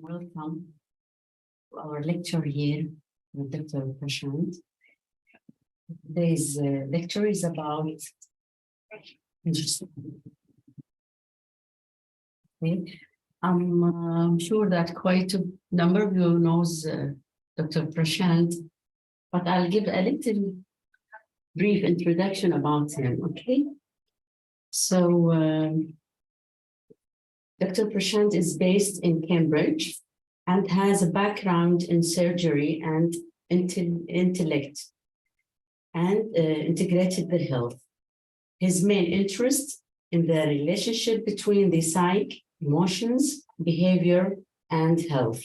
Welcome to our lecture here with Dr. Prashant. Today's lecture is about okay. I'm sure that quite a number of you knows Dr. Prashant, but I'll give a little brief introduction about him, okay? So Dr. Prashant is based in Cambridge and has a background in surgery and intellect and integrated the health. His main interest in the relationship between the psyche, emotions, behavior, and health.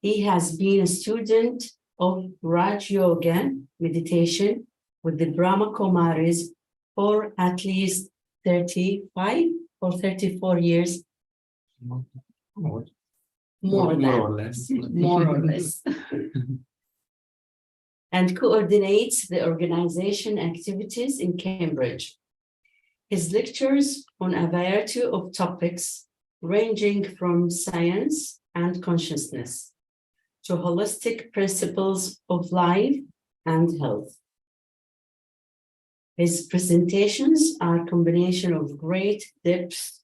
He has been a student of Raj Yoga meditation with the Brahma Kumaris for at least 35 or 34 years. More or less. And coordinates the organization activities in Cambridge. His lectures on a variety of topics ranging from science and consciousness to holistic principles of life and health. His presentations are a combination of great depth,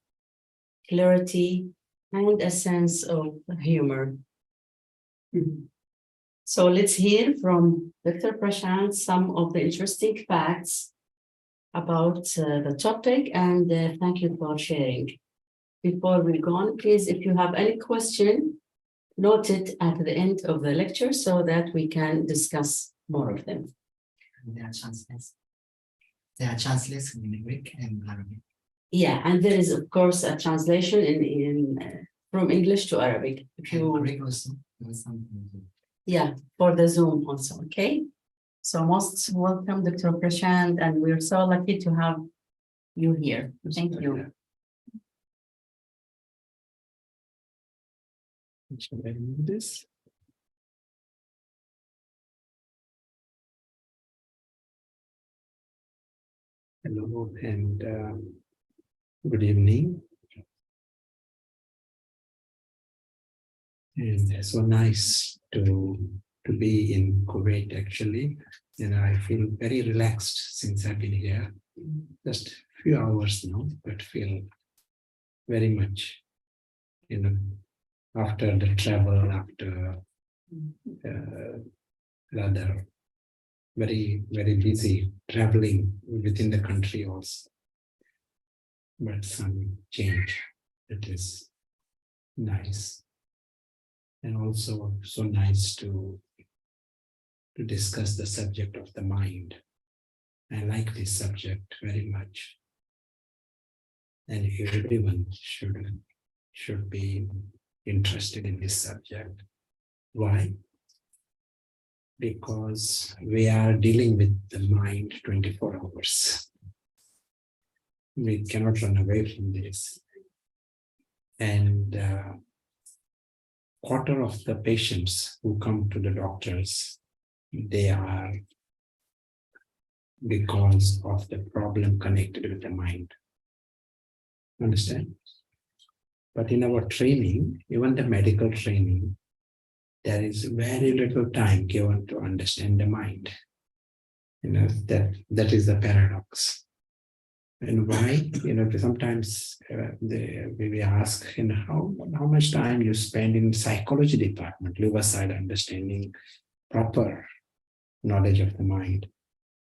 clarity, and a sense of humor. So let's hear from Dr. Prashant some of the interesting facts about the topic, and thank you for sharing. Before we go on, please, if you have any question, note it at the end of the lecture so that we can discuss more of them. There are translations in Greek and Arabic. Yeah, and there is, of course, a translation from English to Arabic. If you Greek also, something. Yeah, for the Zoom also, okay? So most welcome, Dr. Prashant, and we're so lucky to have you here. Thank you. Shall I move this? Hello and good evening. And it's so nice to be in Kuwait actually. And I feel very relaxed since I've been here. Just a few hours now, but feel very much, after the travel, after rather very, very busy traveling within the country also. But some change, it is nice. And also so nice to discuss the subject of the mind. I like this subject very much. And everyone should be interested in this subject. Why? Because we are dealing with the mind 24 hours. We cannot run away from this. And quarter of the patients who come to the doctors, they are because of the problem connected with the mind. Understand? But in our training, even the medical training, there is very little time given to understand the mind. That is the paradox. And why? Sometimes we ask, how much time you spend in psychology department, liver side understanding, proper knowledge of the mind.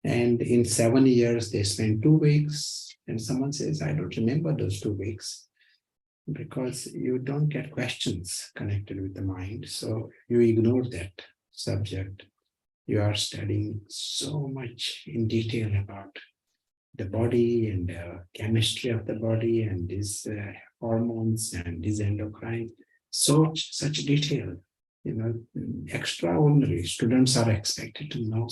And in 7 years, they spend 2 weeks. And someone says, I don't remember those 2 weeks. Because you don't get questions connected with the mind. So you ignore that subject. You are studying so much in detail about the body and the chemistry of the body and these hormones and these endocrine. Such detail, extraordinary. Students are expected to know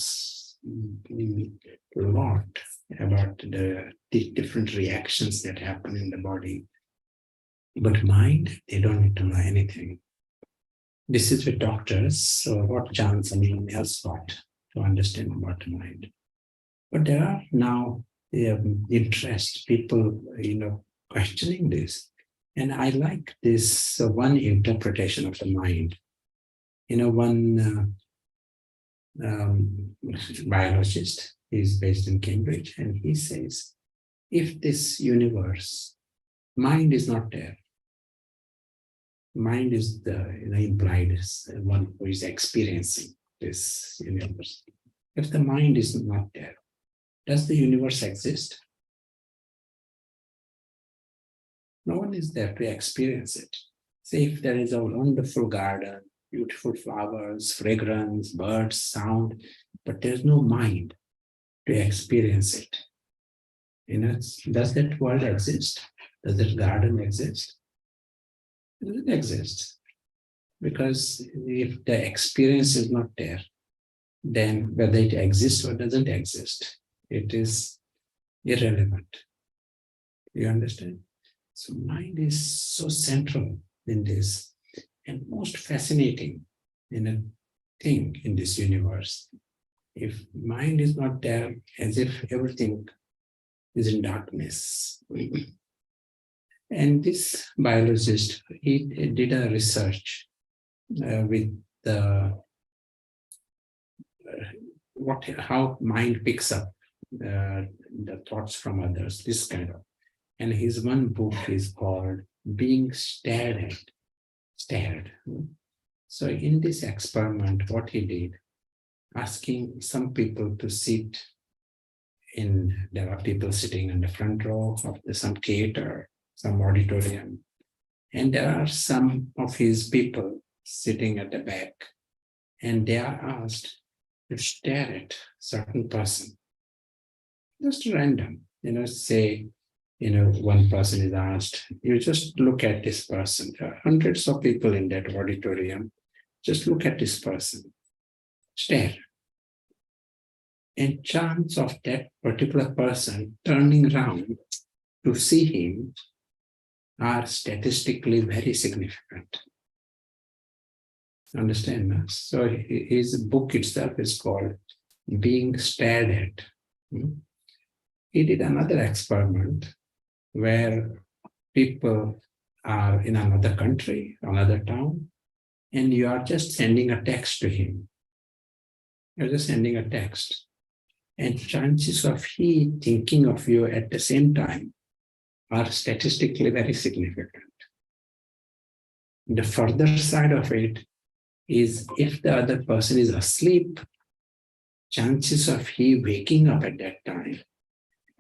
a lot about the different reactions that happen in the body. But mind, they don't need to know anything. This is with doctors, so what chance anyone else got to understand about the mind? But there are now interest, people, questioning this. And I like this one interpretation of the mind. One biologist is based in Cambridge, and he says, if this universe, mind is not there, mind is the implied one who is experiencing this universe. If the mind is not there, does the universe exist? No one is there to experience it. Say if there is a wonderful garden, beautiful flowers, fragrance, birds, sound, but there's no mind to experience it. Does that world exist? Does that garden exist? It doesn't exist. Because if the experience is not there, then whether it exists or doesn't exist, it is irrelevant. You understand? So mind is so central in this and most fascinating thing in this universe. If mind is not there, as if everything is in darkness. And this biologist, he did a research with how mind picks up the thoughts from others, this kind of. And his one book is called Being Stared at. Stared. So in this experiment, what he did, asking some people to sit there are people sitting in the front row of some theater, some auditorium, and there are some of his people sitting at the back, and they are asked to stare at certain person, just random, say, one person is asked, you just look at this person. There are hundreds of people in that auditorium. Just look at this person. Stare. And chance of that particular person turning around to see him are statistically very significant. Understand? No? So his book itself is called Being Stared at. He did another experiment where people are in another country, another town, and you are just sending a text to him. You're just sending a text. And chances of he thinking of you at the same time are statistically very significant. The further side of it is if the other person is asleep, chances of he waking up at that time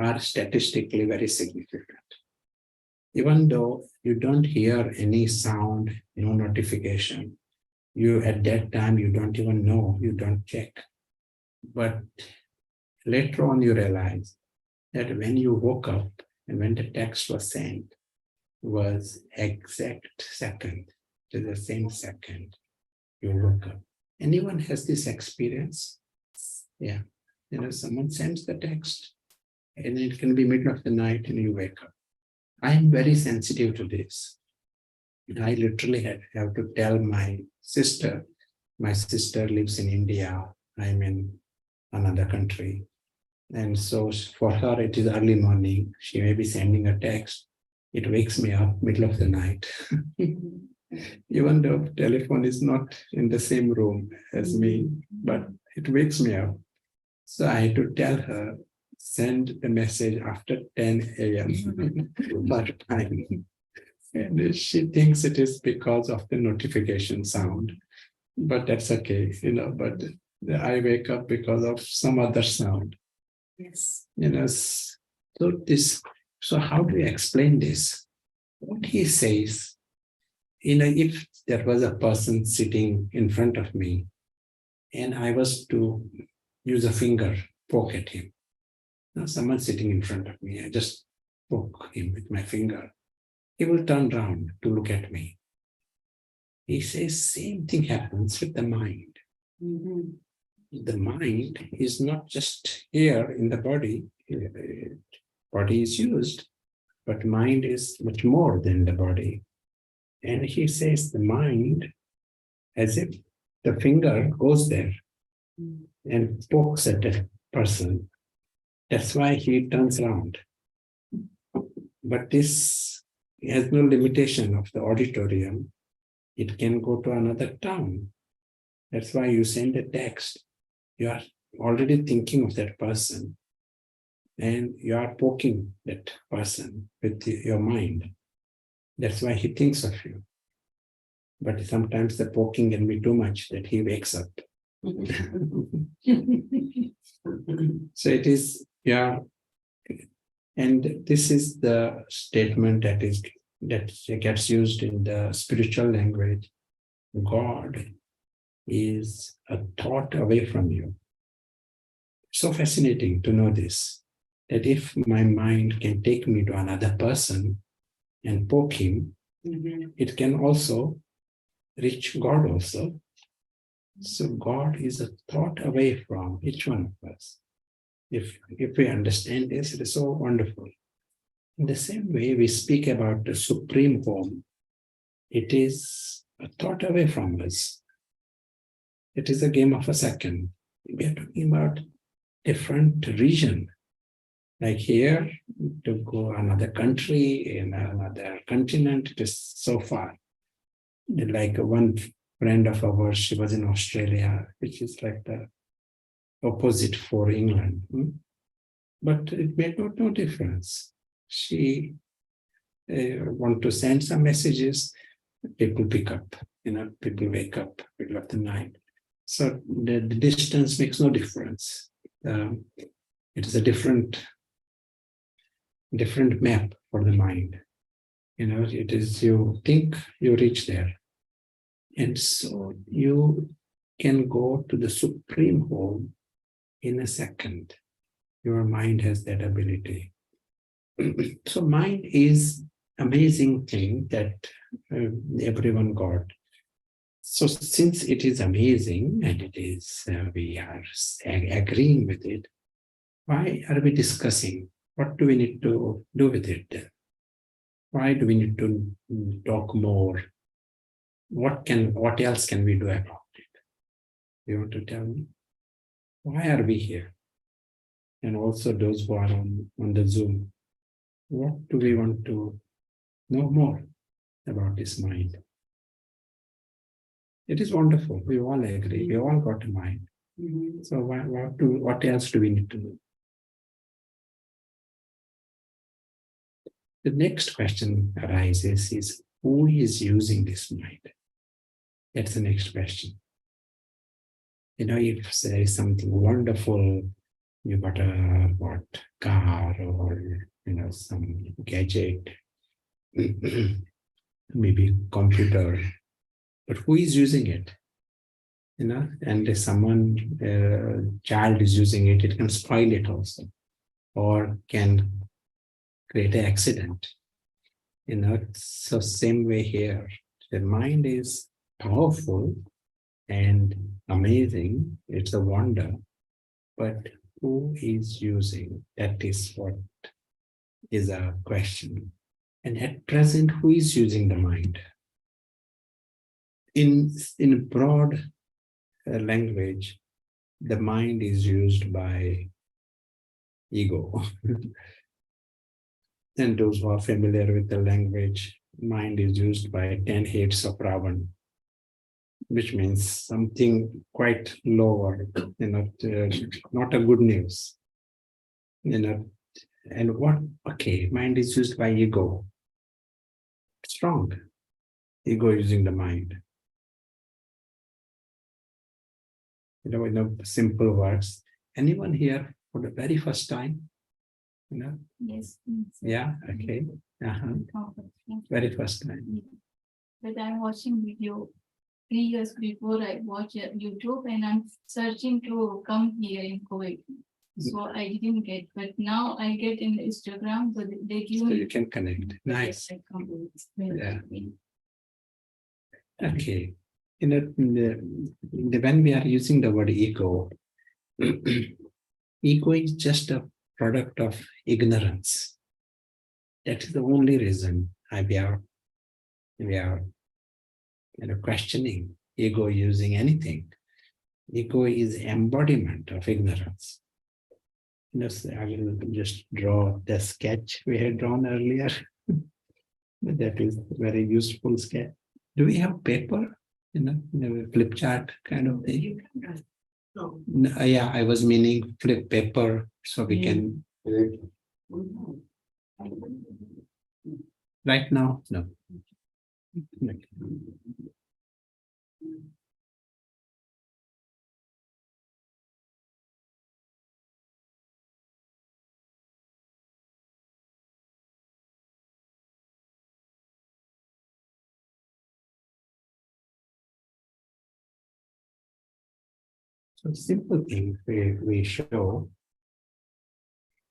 are statistically very significant. Even though you don't hear any sound, no notification, you at that time, you don't even know, you don't check. But later on, you realize that when you woke up and when the text was sent was exact second, to the same second you woke up. Anyone has this experience? Yeah. Someone sends the text and it can be middle of the night and you wake up. I am very sensitive to this. I literally have to tell my sister. My sister lives in India. I'm in another country. And so for her, it is early morning. She may be sending a text. It wakes me up middle of the night. Even though telephone is not in the same room as me, but it wakes me up. So I had to tell her, send the message after 10 a.m. per time. And she thinks it is because of the notification sound. But that's okay, but I wake up because of some other sound. Yes. So how do you explain this? What he says, if there was a person sitting in front of me and I was to use a finger, poke at him. Now someone sitting in front of me, I just poke him with my finger. He will turn around to look at me. He says same thing happens with the mind. Mm-hmm. The mind is not just here in the body. Body is used, but mind is much more than the body. And he says the mind, as if the finger goes there and pokes at the person. That's why he turns around. But this has no limitation of the auditorium. It can go to another town. That's why you send a text. You are already thinking of that person and you are poking that person with your mind. That's why he thinks of you. But sometimes the poking can be too much that he wakes up. So it is, yeah. And this is the statement that gets used in the spiritual language. God is a thought away from you. So fascinating to know this, that if my mind can take me to another person and poke him, it can also reach God also. So God is a thought away from each one of us. If we understand this, it is so wonderful. In the same way, we speak about the supreme home. It is a thought away from us. It is a game of a second. We are talking about different region. Like here, to go another country, in another continent, it is so far. Like one friend of ours, she was in Australia, which is like the opposite for England. But it made no difference. She want to send some messages, people pick up, people wake up middle of the night. So the distance makes no difference. It is a different map for the mind. It is, you think you reach there. And so you can go to the supreme home in a second. Your mind has that ability. So mind is amazing thing that everyone got. So since it is amazing and it is, we are agreeing with it, why are we discussing? What do we need to do with it? Why do we need to talk more? What else can we do about it? You want to tell me? Why are we here? And also those who are on the Zoom, what do we want to know more about this mind? It is wonderful. We all agree. We all got a mind. So what else do we need to do? The next question arises is, who is using this mind? That's the next question. If there is something wonderful, you got a car or some gadget, maybe computer, but who is using it? And if someone, child is using it, it can spoil it also, or can create an accident. So same way here, the mind is powerful and amazing. It's a wonder, but who is using? That is what is a question. And at present, who is using the mind? In broad language, the mind is used by ego. And those who are familiar with the language, mind is used by 10 heads of Ravan, which means something quite lower, not a good news. And mind is used by ego. Strong. Ego using the mind. In simple words. Anyone here for the very first time? Yes. Yeah, okay. Very first time. But I'm watching video 3 years before I watch YouTube, and I'm searching to come here in Kuwait. So I didn't get, but now I get in Instagram, so they give So me. you can connect. Nice. Yeah. Okay. When we are using the word ego, ego is just a product of ignorance. That is the only reason we are questioning ego using anything. Ego is embodiment of ignorance. I will just draw the sketch we had drawn earlier. That is very useful skill. Do we have paper? Flip chart kind of thing? No, yeah, I was meaning flip paper so we can. Right now, no. So simple thing we show.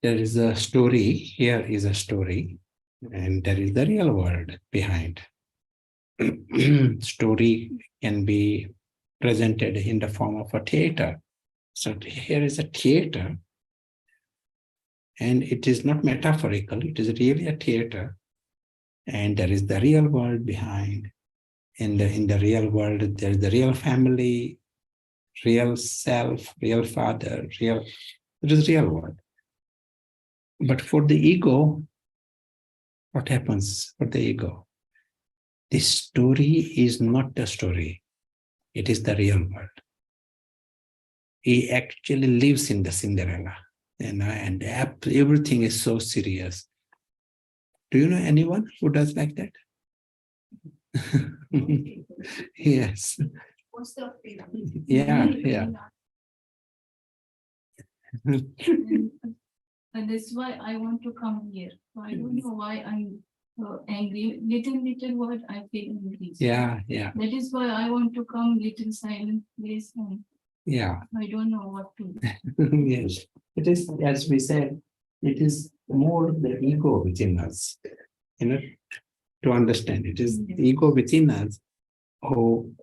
There is a story, here is a story, and there is the real world behind. Story can be presented in the form of a theater. So here is a theater, and it is not metaphorical, it is really a theater. And there is the real world behind. In the real world, there is the real family, real self, real father, it is real world. But for the ego, what happens for the ego? This story is not the story. It is the real world. He actually lives in the Cinderella, and everything is so serious. Do you know anyone who does like that? Yes. Yeah. And that's why I want to come here. So I don't know why I'm angry. Little word I feel angry. Yeah. That is why I want to come little silent place and Yeah. I don't know what to do. Yes. It is, as we said, it is more the ego within us, to understand. It is the ego within us who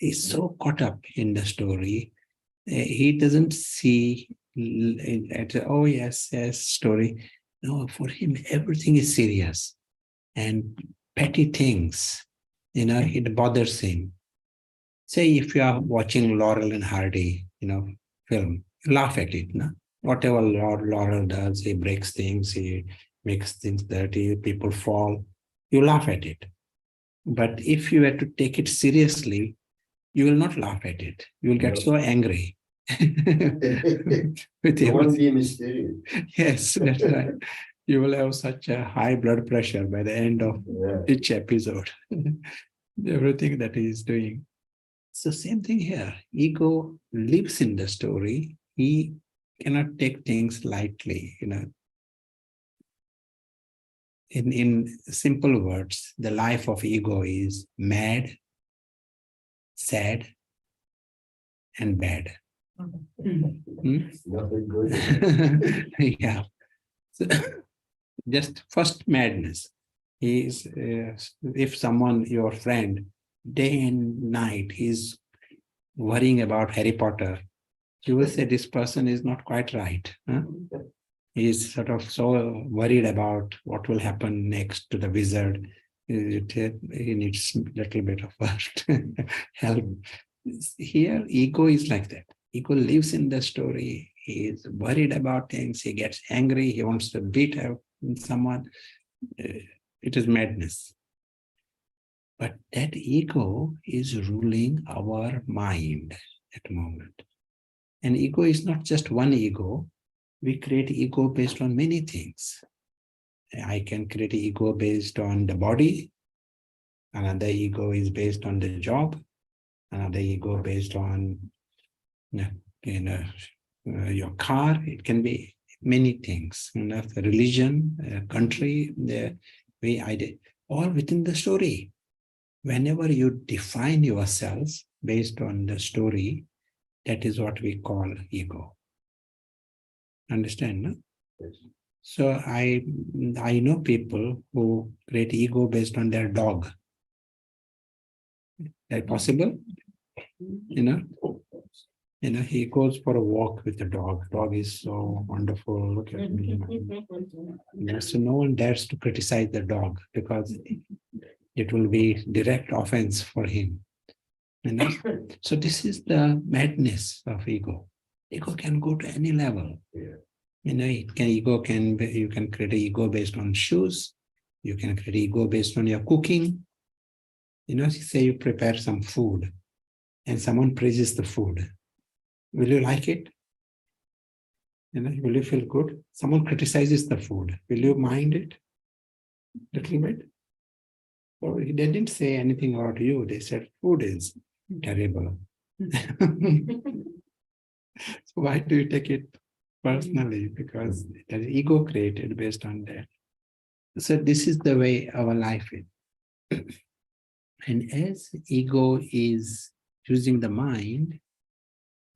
is so caught up in the story. He doesn't see oh yes, story. No, for him, everything is serious. And petty things, it bothers him. Say if you are watching Laurel and Hardy, film, laugh at it. No? Whatever Laurel does, he breaks things, he makes things dirty, people fall, you laugh at it. But if you were to take it seriously, you will not laugh at it. You will get so angry. With yes, that's right. You will have such a high blood pressure by the end of each episode. Everything that he is doing. So same thing here. Ego lives in the story. He cannot take things lightly. In simple words, the life of ego is mad, sad, and bad. Yeah. So, just first madness is if someone, your friend, day and night is worrying about Harry Potter, you will say this person is not quite right. Huh? He is sort of so worried about what will happen next to the wizard. He needs a little bit of help. Here, ego is like that. Ego lives in the story. He is worried about things. He gets angry. He wants to beat up someone. It is madness. But that ego is ruling our mind at the moment. And ego is not just one ego. We create ego based on many things. I can create ego based on the body. Another ego is based on the job. Another ego based on your car. It can be many things. The religion, country, the way I did, all within the story. Whenever you define yourself based on the story, that is what we call ego. Understand, no? Yes. So I know people who create ego based on their dog. Is that possible? He goes for a walk with the dog. Dog is so wonderful. Look at me. So no one dares to criticize the dog because it will be direct offense for him. So this is the madness of ego. Ego can go to any level. You can create an ego based on shoes. You can create ego based on your cooking. Say you prepare some food and someone praises the food. Will you like it? Will you feel good? Someone criticizes the food. Will you mind it? Little bit? Or they didn't say anything about you. They said food is terrible. So why do you take it personally? Because there is ego created based on that. So this is the way our life is. And as ego is using the mind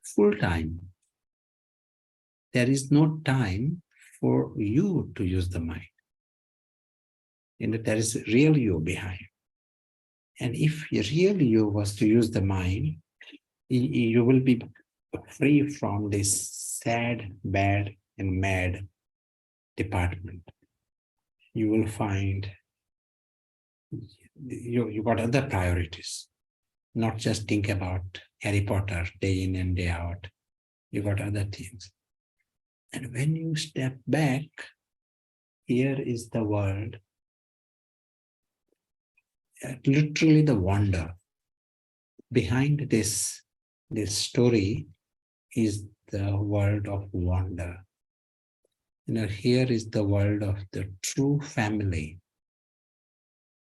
full time, there is no time for you to use the mind. There is real you behind. And if real you was to use the mind, you will be free from this sad, bad, and mad department. You will find you got other priorities, not just think about Harry Potter day in and day out. You got other things. And when you step back, here is the world. Literally the wonder. Behind this story is the world of wonder. Here is the world of the true family.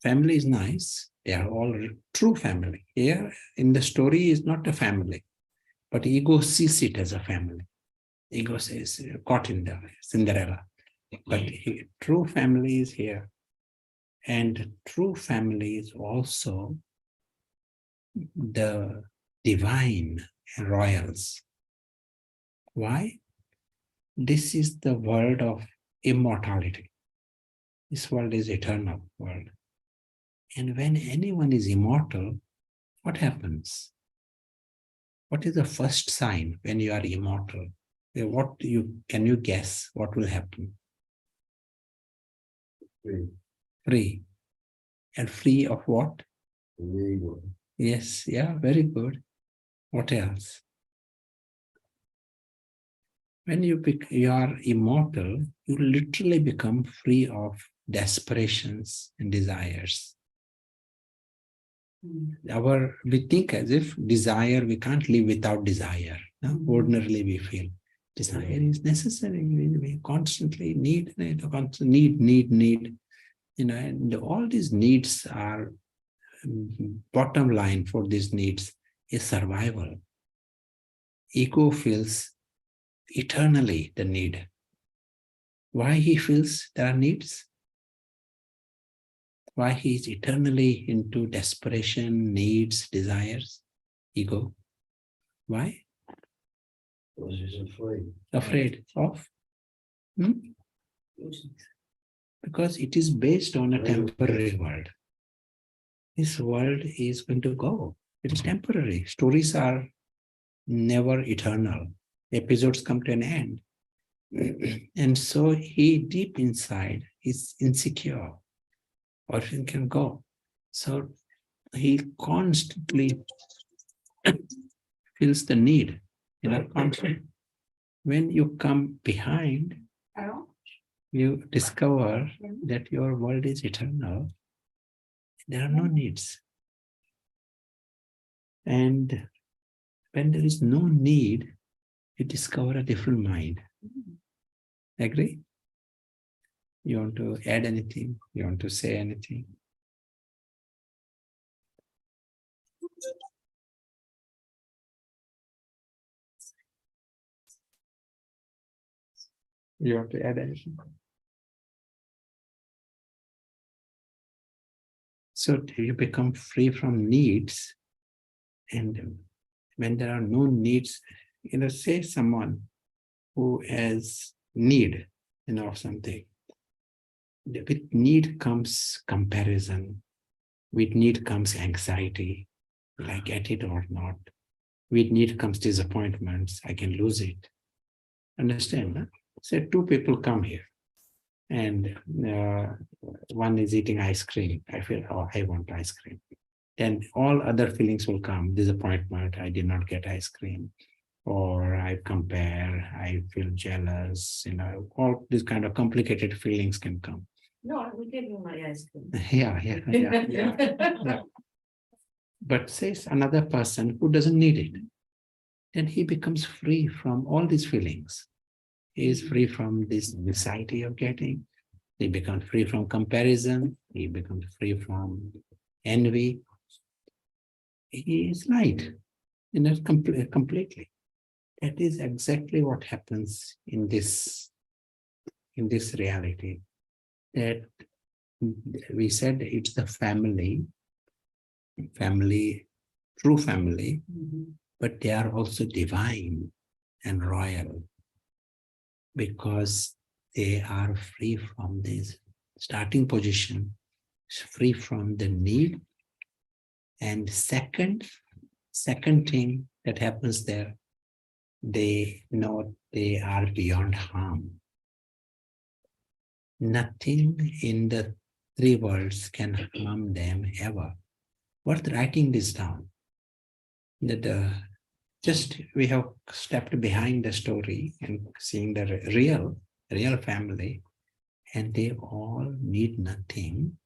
Family is nice. They are all true family. Here in the story is not a family, but ego sees it as a family. Ego says, caught in the Cinderella. But true family is here. And true family is also the divine royals. Why? This is the world of immortality. This world is eternal world. And when anyone is immortal, what happens? What is the first sign when you are immortal? Can you guess what will happen? Free. And free of what? Ego. Yes, yeah, very good. What else? When you are immortal, you literally become free of desperations and desires. We think as if desire, we can't live without desire. No? Ordinarily we feel desire is necessary. We constantly need, need. And all these needs are, bottom line for these needs is survival. Ego feels eternally the need. Why he feels there are needs? Why he is eternally into desperation, needs, desires? Ego. Why? Because he's afraid. Afraid of? Because it is based on a temporary world. This world is going to go. It is temporary. Stories are never eternal. Episodes come to an end. And so he deep inside is insecure. Orphan can go. So he constantly feels the need. Constantly. When you come behind, you discover that your world is eternal. There are no needs. And when there is no need, you discover a different mind. Agree? You want to add anything? You want to say anything? You want to add anything? So you become free from needs. And when there are no needs, say someone who has need, of something. With need comes comparison. With need comes anxiety. Will I get it or not? With need comes disappointments. I can lose it. Understand? Huh? Say two people come here and one is eating ice cream. I feel, oh, I want ice cream. Then all other feelings will come. Disappointment, I did not get ice cream. Or I compare, I feel jealous, all these kind of complicated feelings can come. No, I will give you my ice cream. Yeah. But says another person who doesn't need it, then he becomes free from all these feelings. He is free from this anxiety of getting. He becomes free from comparison. He becomes free from envy. He is light, completely. That is exactly what happens in this reality. That we said it's the family, true family, but they are also divine and royal because they are free from this starting position, free from the need. And second thing that happens there, they know they are beyond harm. Nothing in the three worlds can harm them ever. Worth writing this down. That just we have stepped behind the story and seeing the real family, and they all need nothing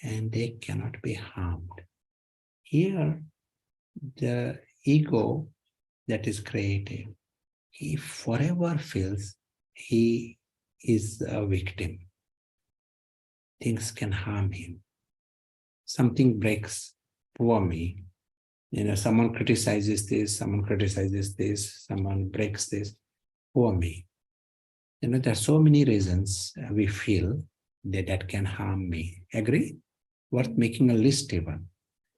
and they cannot be harmed. Here, the ego that is created, he forever feels he is a victim. Things can harm him. Something breaks, poor me. Someone criticizes this, someone breaks this, poor me. There are so many reasons we feel that can harm me. Agree? Worth making a list even.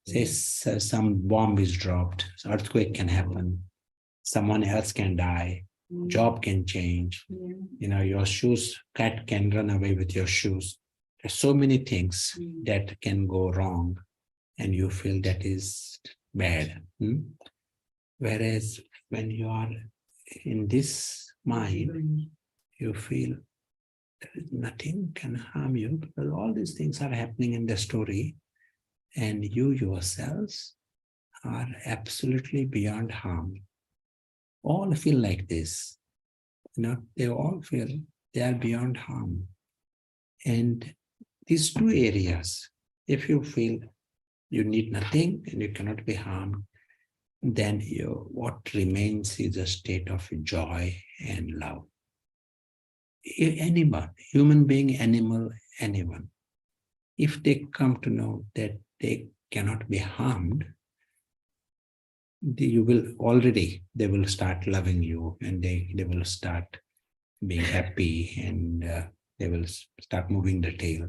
Say some bomb is dropped, earthquake can happen, someone else can die, job can change, your shoes, cat can run away with your shoes. There's so many things that can go wrong and you feel that is bad. Whereas when you are in this mind, you feel nothing can harm you because all these things are happening in the story and you yourselves are absolutely beyond harm. All feel like this. They all feel they are beyond harm. And these two areas, if you feel you need nothing and you cannot be harmed, then what remains is a state of joy and love. Anyone, human being, animal, anyone, if they come to know that they cannot be harmed, they will start loving you and they will start being happy and they will start moving the tail.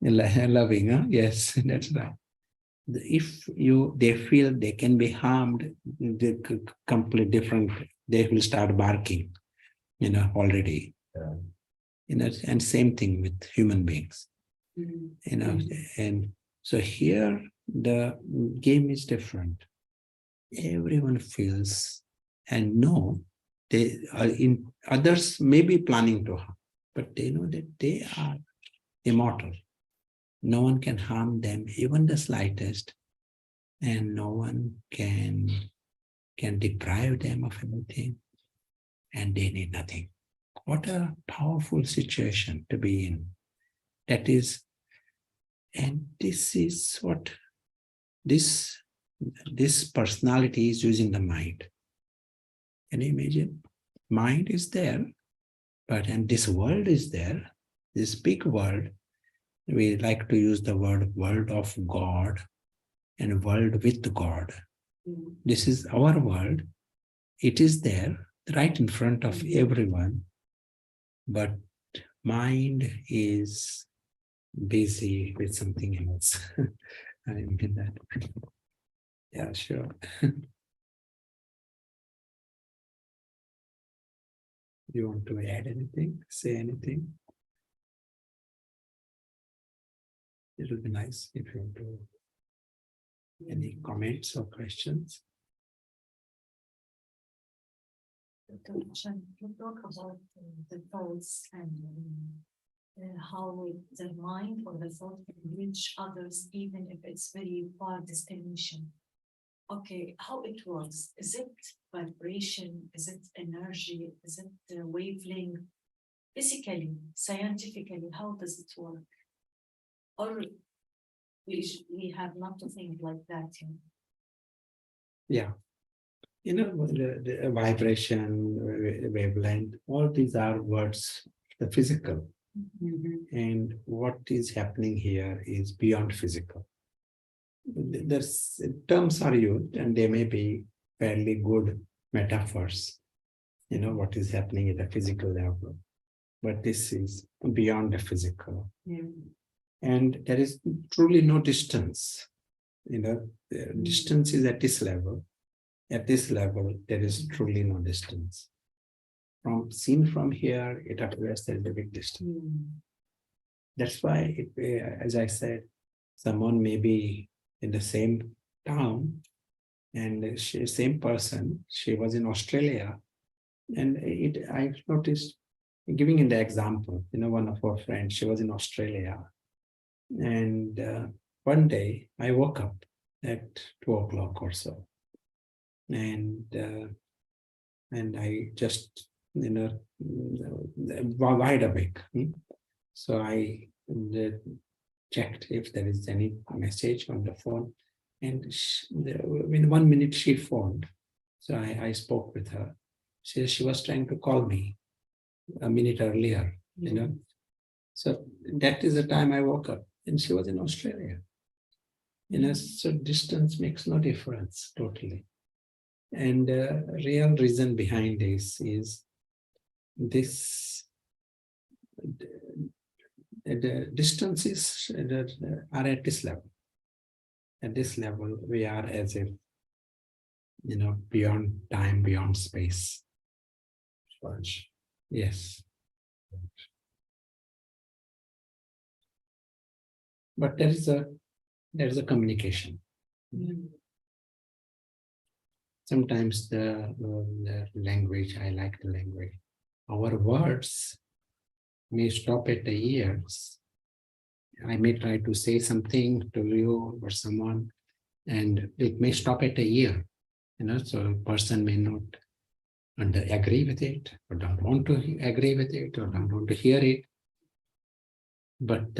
Loving, huh? Yes, that's right. If they feel they can be harmed, they completely different, they will start barking, already. And same thing with human beings. And so here the game is different. Everyone feels and know they are others may be planning to harm, but they know that they are immortal. No one can harm them, even the slightest, and no one can deprive them of anything, and they need nothing. What a powerful situation to be in. That is, and this is what this personality is using the mind. Can you imagine? Mind is there, and this world is there, this big world. We like to use the world of God and world with God. This is our world. It is there right in front of everyone, but mind is busy with something else. I mean that. Yeah, sure. You want to add anything? Say anything? It will be nice if you want to. Any comments or questions? Dr. Prashant, you talk about the thoughts and how the mind or the thought can reach others, even if it's very far destination. Okay, how it works? Is it vibration? Is it energy? Is it the wavelength? physically, scientifically, how does it work? Or we have not to think like that. You know? Yeah. The vibration, wavelength, all these are words, the physical. And what is happening here is beyond physical. There's terms are used and they may be fairly good metaphors, what is happening at a physical level. But this is beyond the physical. And there is truly no distance. The distance is at this level. At this level, there is truly no distance. Seen from here, it appears there is a big distance. That's why, as I said, someone may be in the same town and same person, she was in Australia. And I've noticed, giving in the example, one of our friends, she was in Australia. And one day I woke up at 2:00 or so. And I just, wide awake. So I checked if there is any message on the phone. And in 1 minute she phoned. So I spoke with her. She was trying to call me a minute earlier, So that is the time I woke up and she was in Australia. So distance makes no difference totally. And the real reason behind this is the distances are at this level. At this level, we are as if, beyond time, beyond space. Yes. But there is a communication. Sometimes the language, I like the language. Our words may stop at the ears. I may try to say something to you or someone, and it may stop at the ear. So a person may not agree with it, or don't want to agree with it, or don't want to hear it. But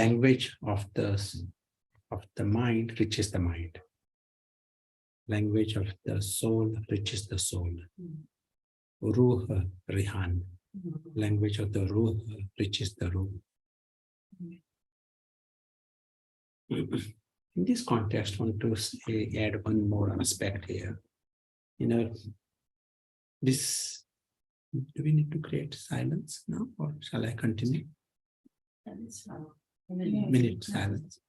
language of the mind reaches the mind. Language of the soul reaches the soul. Ruh Rihan. Language of the Ruh reaches the Ruh. In this context, I want to add one more aspect here. This, do we need to create silence now, or shall I continue? Minute silence.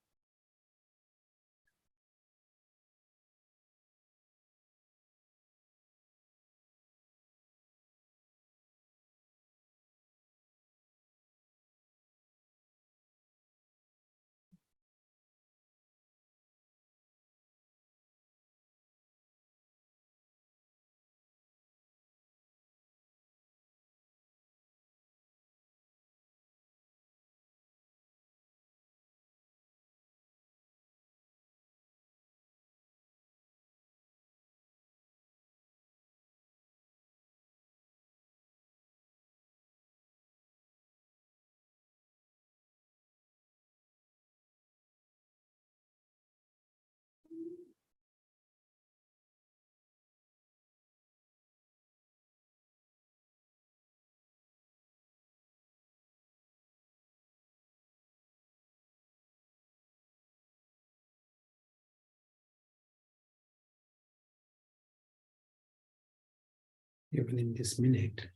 Even in this minute,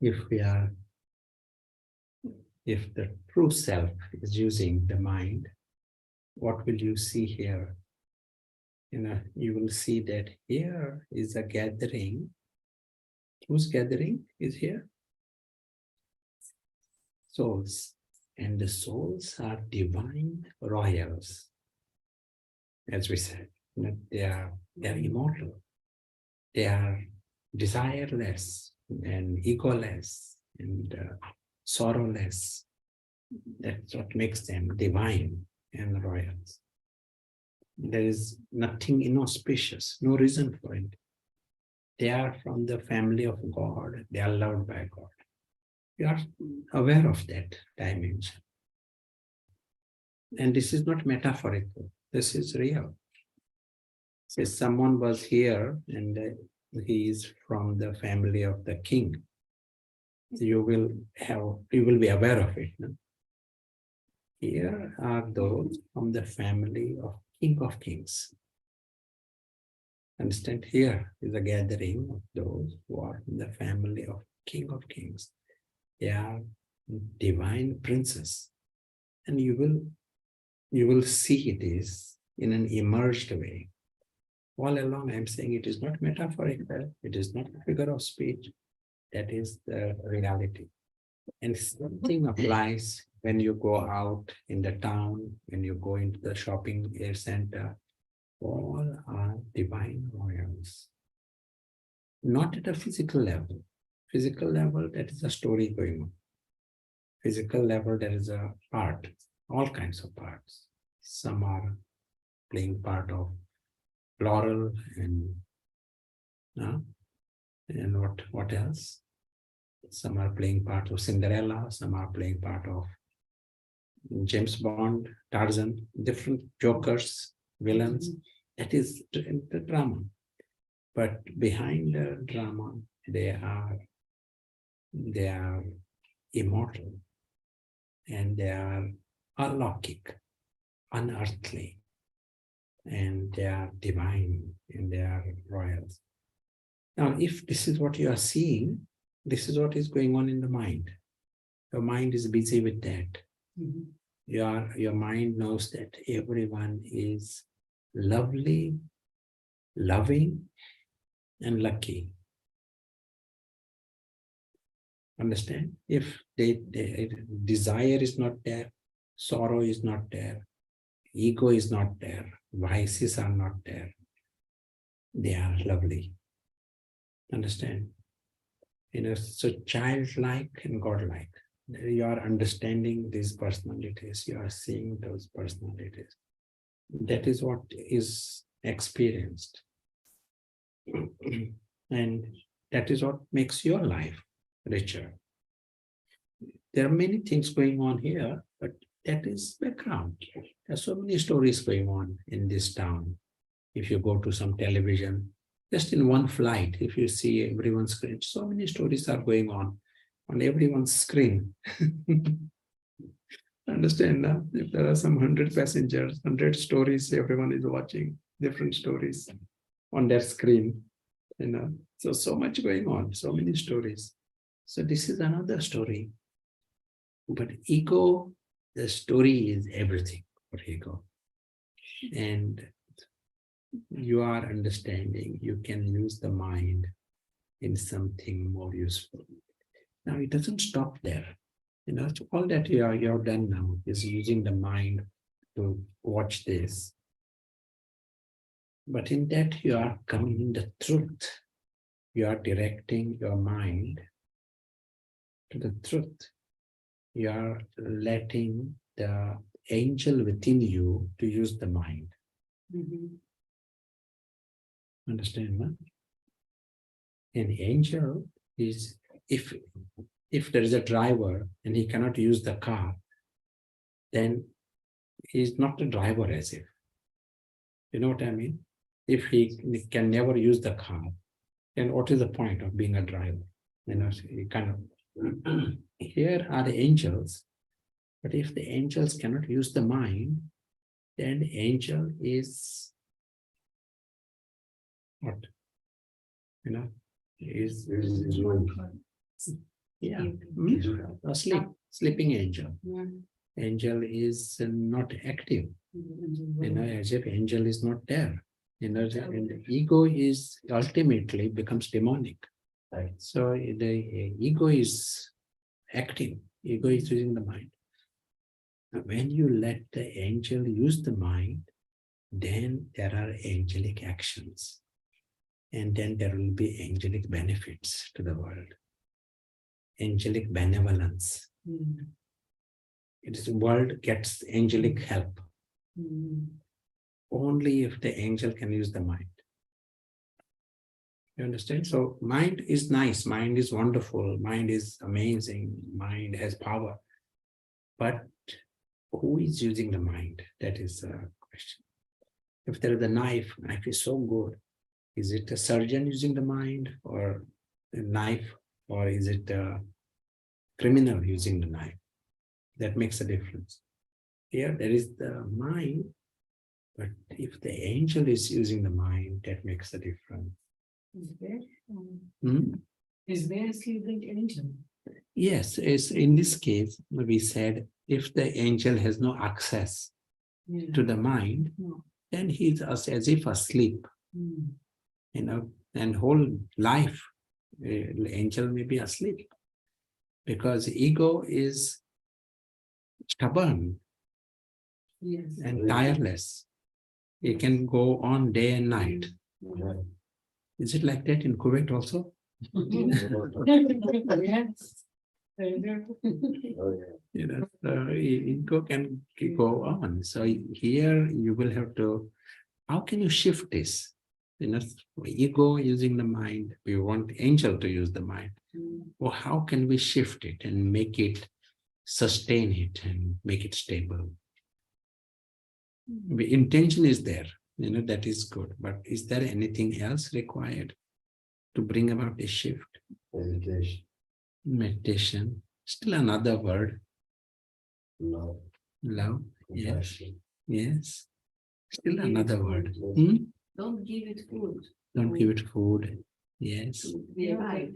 if the true self is using the mind, what will you see here? You will see that here is a gathering. Whose gathering is here? Souls. And the souls are divine royals. As we said, they are immortal. They are desireless and egoless and sorrowless. That's what makes them divine and royals. There is nothing inauspicious, no reason for it. They are from the family of God. They are loved by God. You are aware of that dimension. And this is not metaphorical. This is real. Say someone was here and he is from the family of the king. You will be aware of it. No? Here are those from the family of King of Kings. Understand? Here is a gathering of those who are in the family of King of Kings. They are divine princes. And you will see this in an immersed way. All along, I'm saying it is not metaphorical, it is not a figure of speech, that is the reality. And something applies when you go out in the town, when you go into the shopping center, all are divine royals. Not at a physical level. Physical level, that is a story going on. Physical level, there is a part, all kinds of parts. Some are playing part of Laurel and what else? Some are playing part of Cinderella, some are playing part of James Bond, Tarzan, different jokers, villains. That is the drama. But behind the drama, they are immortal and they are alaukic, unearthly, and they are divine and they are royals. Now, if this is what you are seeing, this is what is going on in the mind. Your mind is busy with that. Your mind knows that everyone is lovely, loving, and lucky. Understand? If desire is not there, sorrow is not there, ego is not there, vices are not there, they are lovely. Understand? So childlike and godlike. You are understanding these personalities, you are seeing those personalities. That is what is experienced. And that is what makes your life richer. There are many things going on here, but that is background. There are so many stories going on in this town. If you go to some television, just in one flight, if you see everyone's screen, so many stories are going on everyone's screen. Understand now? If there are some 100 passengers, 100 stories, everyone is watching different stories on their screen. So much going on, so many stories. So this is another story. But ego, the story is everything for ego. And you are understanding, you can use the mind in something more useful. Now it doesn't stop there. All that you have done now is using the mind to watch this. But in that you are coming in the truth. You are directing your mind to the truth. You are letting the angel within you to use the mind. Understand, man? An angel is, if there is a driver and he cannot use the car, then he is not a driver as if. You know what I mean? If he can never use the car, then what is the point of being a driver? He kind of, here are the angels, but if the angels cannot use the mind, then the angel is what? Is yeah, asleep, sleeping angel. Angel is not active, as if angel is not there. And the ego is ultimately becomes demonic. Right. So the ego is active, ego is using the mind. When you let the angel use the mind, then there are angelic actions. And then there will be angelic benefits to the world. Angelic benevolence. It is the world gets angelic help. Only if the angel can use the mind. You understand? So mind is nice, mind is wonderful, mind is amazing, mind has power. But who is using the mind? That is the question. If there is a knife, knife is so good. Is it a surgeon using the mind or a knife, or is it a criminal using the knife? That makes a difference. Here there is the mind, but if the angel is using the mind, that makes a difference. Hmm? Is there a sleeping angel? Yes, it's in this case, we said if the angel has no access to the mind, No. then he's as if asleep, and whole life, the angel may be asleep because ego is stubborn Yes. and tireless. It can go on day and night. Yeah. Is it like that in Kuwait also? Yes. Oh, yeah. Ego can go on. So here you will have to, how can you shift this? Ego using the mind, we want angel to use the mind. Or how can we shift it and make it, sustain it and make it stable? The intention is there, that is good. But is there anything else required to bring about a shift? Meditation. Meditation, still another word, Love. love, yes, Compassion. yes, still another word. Don't give it food. Don't give it food, yes, Be alive.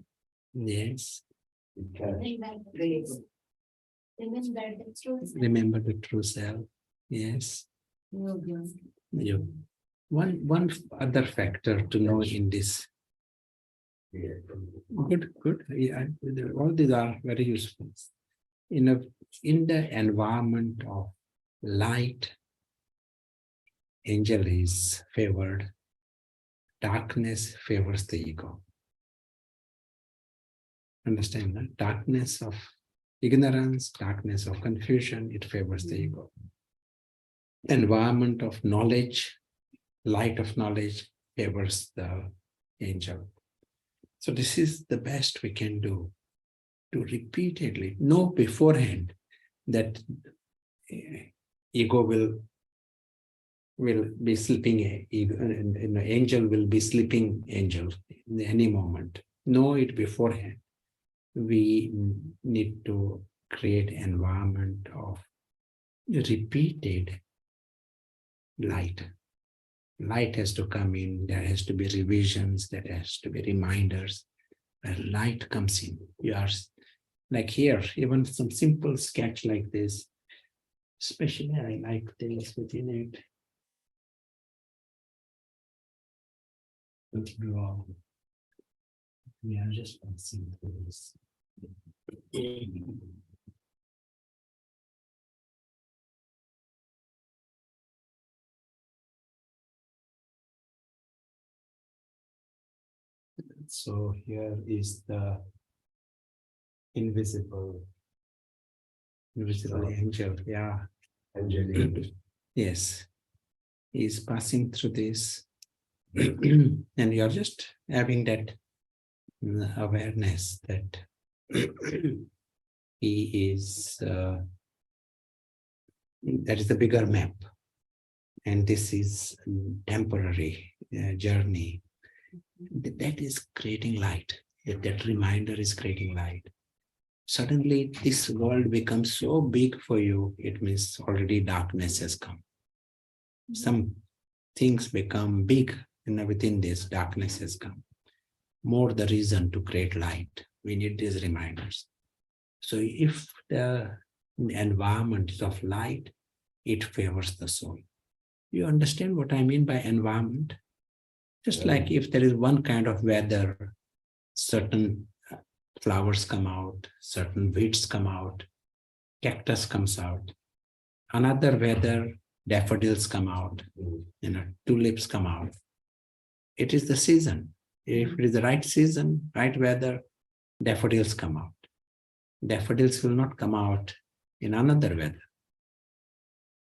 yes, Grace. remember the true self, yes. You. One other factor to know in this. Yeah. Good. Yeah, all these are very useful. In the environment of light, angel is favored. Darkness favors the ego. Understand that? Darkness of ignorance, darkness of confusion, it favors the ego. Environment of knowledge, light of knowledge favors the angel. So this is the best we can do, to repeatedly know beforehand that ego will be sleeping, angel will be sleeping angel in any moment. Know it beforehand. We need to create environment of repeated light. Light has to come in, there has to be revisions, there has to be reminders. When light comes in, you are like here, even some simple sketch like this, especially I like things within it. Draw. We are just passing through this. So here is the invisible angel. Yeah. Angelique. Yes. He's passing through this. And you're just having that awareness that he is, that is the bigger map. And this is temporary journey. That is creating light. That reminder is creating light. Suddenly this world becomes so big for you, it means already darkness has come. Some things become big, and within this darkness has come. More the reason to create light. We need these reminders. So if the environment is of light, it favors the soul. You understand what I mean by environment? Just like if there is one kind of weather, certain flowers come out, certain weeds come out, cactus comes out. Another weather, daffodils come out, tulips come out. It is the season. If it is the right season, right weather, daffodils come out. Daffodils will not come out in another weather.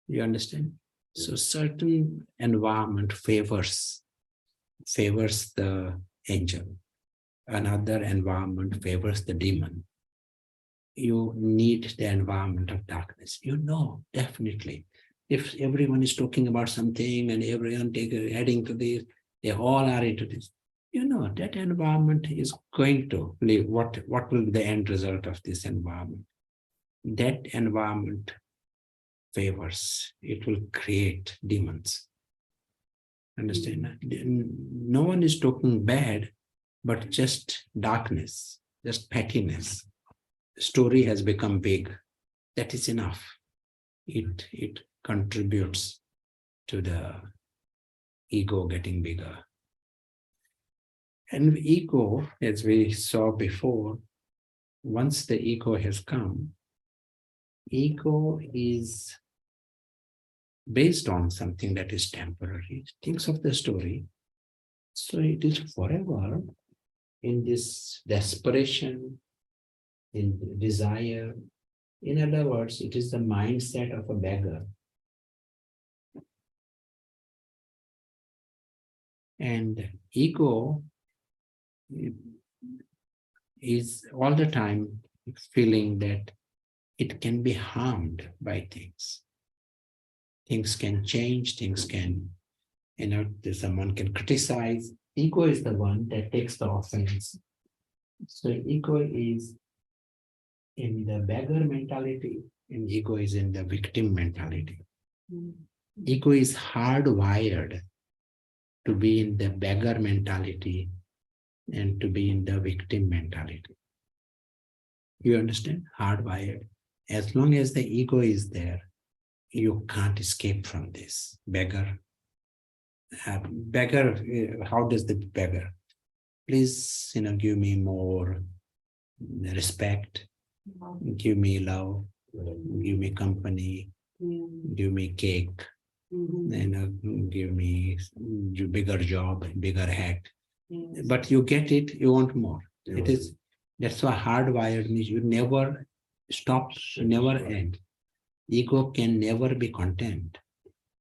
You understand? So certain environment favors the angel. Another environment favors the demon. You need the environment of darkness. You know, definitely. If everyone is talking about something and everyone adding to this, they all are into this. You know, that environment is going to live. What will be the end result of this environment? That environment favors, it will create demons. Understand? No one is talking bad, but just darkness, just pettiness. Story has become big. That is enough. It contributes to the ego getting bigger. And ego, as we saw before, once the ego has come, ego is based on something that is temporary. Think of the story. So it is forever in this desperation, in desire. In other words, it is the mindset of a beggar. And ego is all the time feeling that it can be harmed by things. Things can change, things can, someone can criticize. Ego is the one that takes the offense. So ego is in the beggar mentality, and ego is in the victim mentality. Ego is hardwired to be in the beggar mentality and to be in the victim mentality. You understand? Hardwired. As long as the ego is there, you can't escape from this. Beggar. How does the beggar? Please, give me more respect, give me love, give me company, give me cake, give me bigger job, bigger hat. But you get it, you want more. That's why hardwired means you never stop, never end. Ego can never be content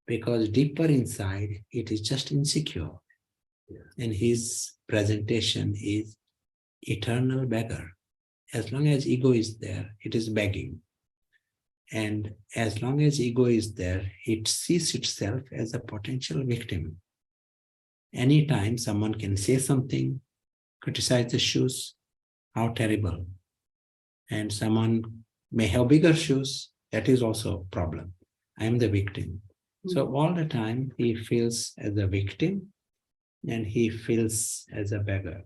because deeper inside it is just insecure. And his presentation is eternal beggar. As long as ego is there, it is begging. And as long as ego is there, it sees itself as a potential victim. Anytime someone can say something, criticize the shoes, how terrible. And someone may have bigger shoes, that is also a problem. I am the victim. So all the time he feels as a victim and he feels as a beggar.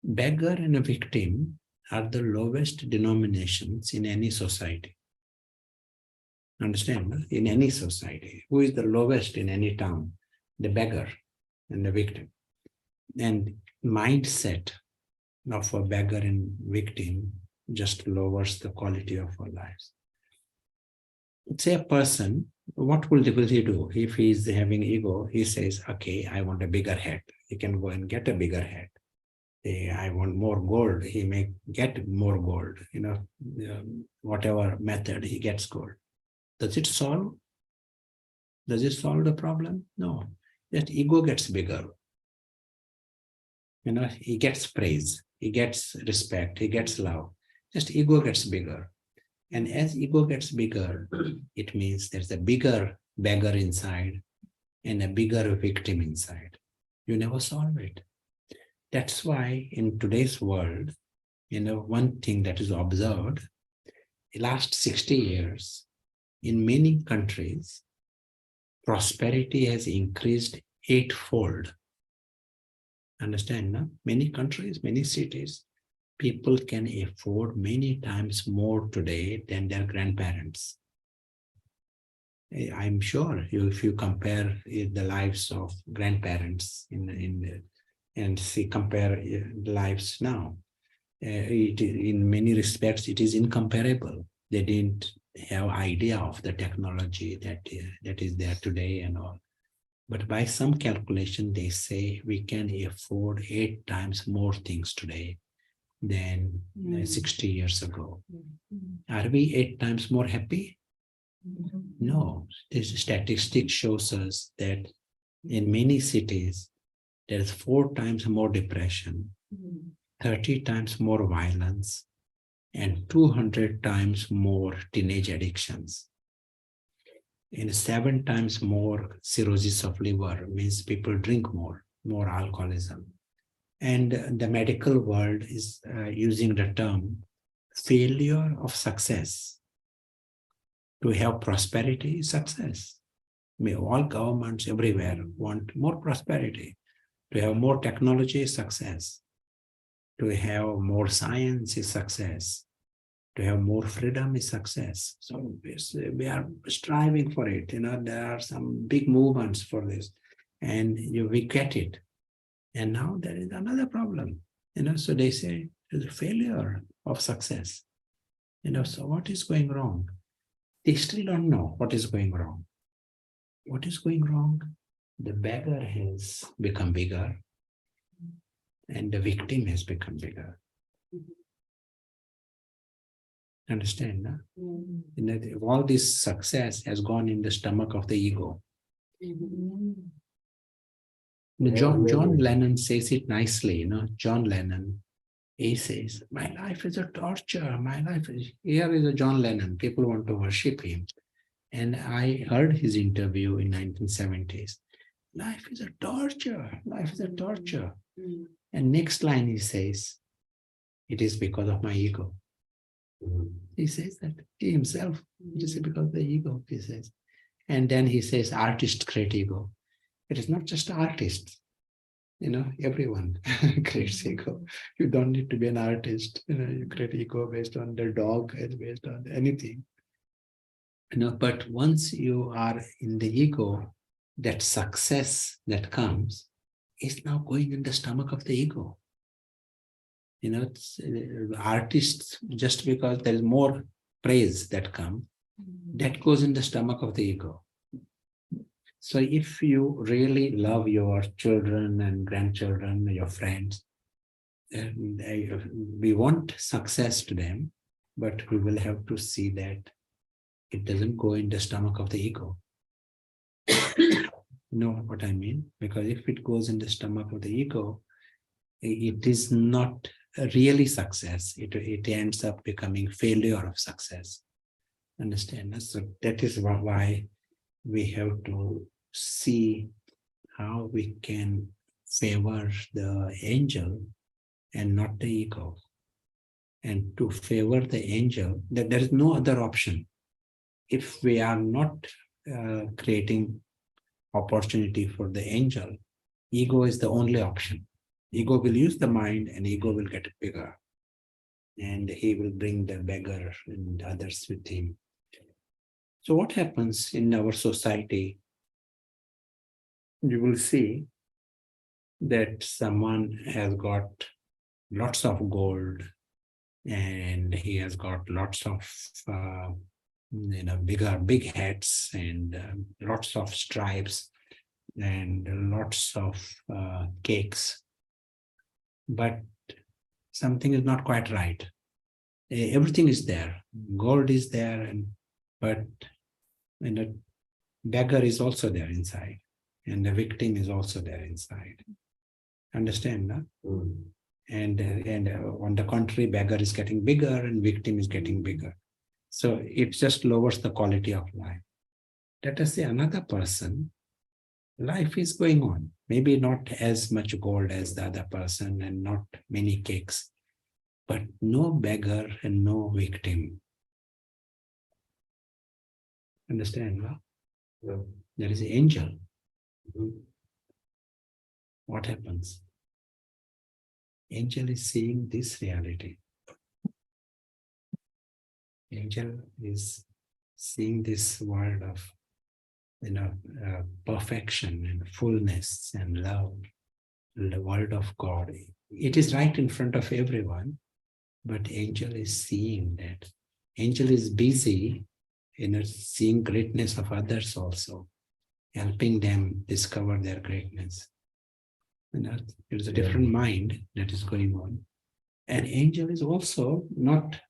Beggar and a victim are the lowest denominations in any society. Understand? In any society, who is the lowest in any town? The beggar and the victim. And mindset of a beggar and victim just lowers the quality of our lives. Say a person, what will he do? If he is having ego, he says, okay, I want a bigger head. He can go and get a bigger head. I want more gold. He may get more gold. Whatever method he gets gold. Does it solve? Does it solve the problem? No. That ego gets bigger. He gets praise. He gets respect. He gets love. Just ego gets bigger. And as ego gets bigger, it means there's a bigger beggar inside and a bigger victim inside. You never solve it. That's why in today's world, one thing that is observed, the last 60 years, in many countries, prosperity has increased 8-fold. Understand, no? Many countries, many cities, people can afford many times more today than their grandparents. I'm sure if you compare the lives of grandparents and compare the lives now, in many respects, it is incomparable. They didn't have idea of the technology that is there today and all. But by some calculation, they say we can afford 8 times more things today than 60 years ago. Are we 8 times more happy? No. This statistic shows us that in many cities, There's 4 times more depression, 30 times more violence, and 200 times more teenage addictions. And 7 times more cirrhosis of liver, means people drink more alcoholism. And the medical world is using the term failure of success. To have prosperity is success. I mean, all governments everywhere want more prosperity. To have more technology is success. To have more science is success. To have more freedom is success. So we are striving for it. There are some big movements for this, and we get it. And now there is another problem. So they say there's a failure of success. So what is going wrong? They still don't know what is going wrong. What is going wrong? The beggar has become bigger, and the victim has become bigger. Understand? No? All this success has gone in the stomach of the ego. John Lennon says it nicely. John Lennon, he says, my life is a torture. Here is a John Lennon. People want to worship him. And I heard his interview in 1970s. Life is a torture. Life is a torture. And next line he says, it is because of my ego. He says that he himself, it is because of the ego, he says. And then he says, artist create ego. It is not just artists. Everyone creates ego. You don't need to be an artist. You create ego based on the dog, based on anything. But once you are in the ego, that success that comes is now going in the stomach of the ego. Artists, just because there is more praise that comes, that goes in the stomach of the ego. So if you really love your children and grandchildren, your friends, we want success to them, but we will have to see that it doesn't go in the stomach of the ego. You know what I mean? Because if it goes in the stomach of the ego, it is not really success. It ends up becoming failure of success. Understand? So that is why we have to see how we can favor the angel and not the ego. And to favor the angel, that there is no other option. If we are not creating opportunity for the angel, ego is the only option. Ego will use the mind and ego will get bigger. And he will bring the beggar and others with him. So what happens in our society? You will see that someone has got lots of gold and he has got lots of big hats and lots of stripes and lots of cakes. But something is not quite right. Everything is there. Gold is there, but the beggar is also there inside. And the victim is also there inside. Understand? No? And on the contrary, beggar is getting bigger and victim is getting bigger. So it just lowers the quality of life. Let us say another person, life is going on. Maybe not as much gold as the other person and not many cakes, but no beggar and no victim. Understand? No? No. There is an angel. What happens? Angel is seeing this reality. Angel is seeing this world of perfection and fullness and love, the world of God. It is right in front of everyone, but angel is seeing that. Angel is busy seeing greatness of others also, helping them discover their greatness. There's a different mind that is going on. And angel is also not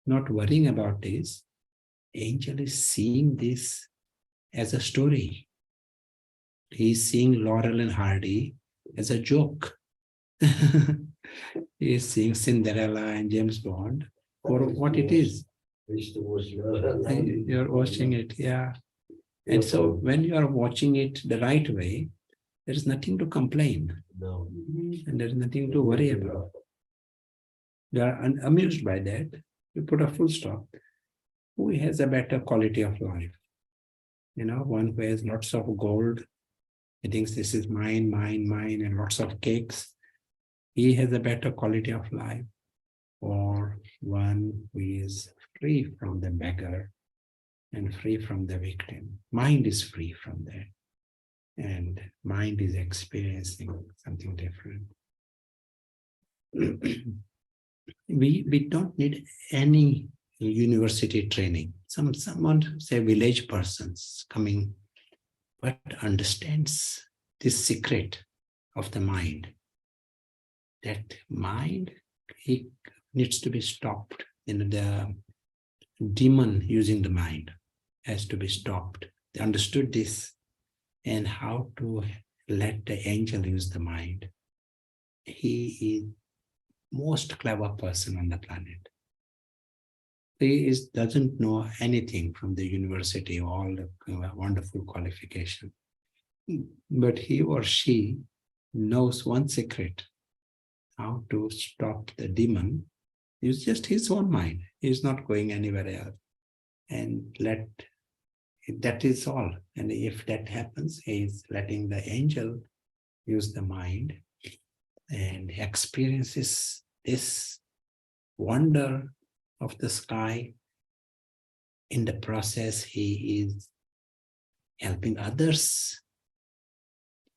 worrying about this. Angel is seeing this as a story. He's seeing Laurel and Hardy as a joke. He is seeing Cinderella and James Bond for what it is. I used to watch You're watching it, yeah. And so when you are watching it the right way, there is nothing to complain No. and there is nothing to worry about. You are amused by that. You put a full stop. Who has a better quality of life? You know, one who has lots of gold. He thinks this is mine, mine, mine, and lots of cakes. He has a better quality of life. Or one who is free from the beggar and free from the victim. Mind is free from that. And mind is experiencing something different. We don't need any university training. Someone say village persons coming, but understands this secret of the mind. That mind, it needs to be stopped. The demon using the mind has to be stopped. They understood this and how to let the angel use the mind. He is most clever person on the planet. He doesn't know anything from the university, all the wonderful qualification. But he or she knows one secret, how to stop the demon. It's just his own mind. He's not going anywhere else. And that is all. And if that happens, he's letting the angel use the mind and experiences this wonder of the sky. In the process, he is helping others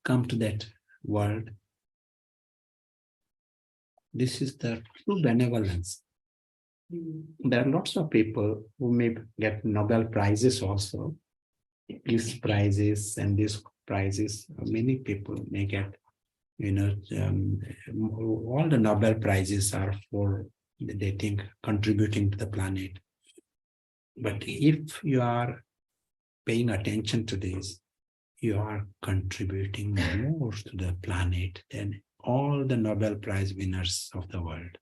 come to that world. This is the true benevolence. There are lots of people who may get Nobel Prizes also. These prizes and these prizes, many people may get, all the Nobel Prizes are for, they think, contributing to the planet. But if you are paying attention to this, you are contributing more to the planet than all the Nobel Prize winners of the world.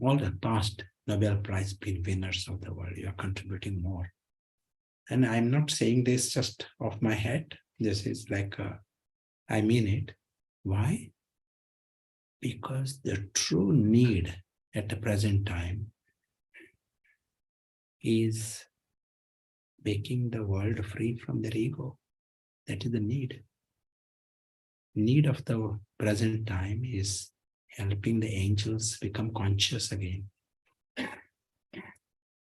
All the past Nobel Prize winners of the world, you are contributing more. And I'm not saying this just off my head. This is like, I mean it. Why? Because the true need at the present time is making the world free from their ego. That is the need. Need of the present time is helping the angels become conscious again.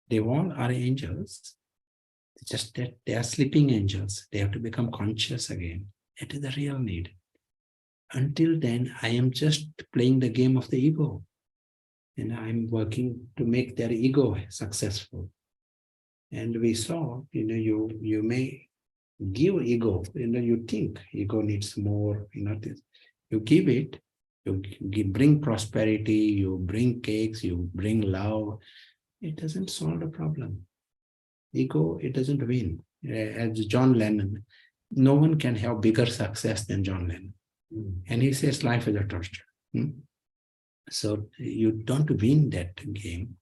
They all are angels, just that they are sleeping angels. They have to become conscious again. That is the real need. Until then, I am just playing the game of the ego. And I'm working to make their ego successful. And we saw, you may give ego, you think ego needs more, this. You give it, you bring prosperity, you bring cakes, you bring love. It doesn't solve the problem. Ego, it doesn't win. As John Lennon, no one can have bigger success than John Lennon. And he says life is a torture. So you don't win that game.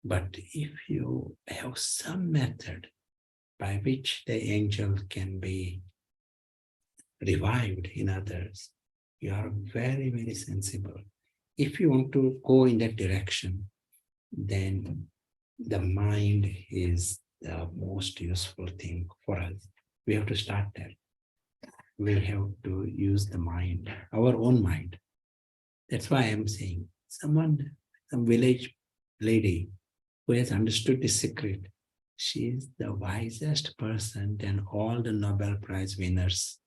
But if you have some method by which the angel can be revived in others, you are very, very sensible. If you want to go in that direction, then the mind is the most useful thing for us. We have to start there. We have to use the mind, our own mind. That's why I'm saying some village lady who has understood this secret, she is the wisest person than all the Nobel Prize winners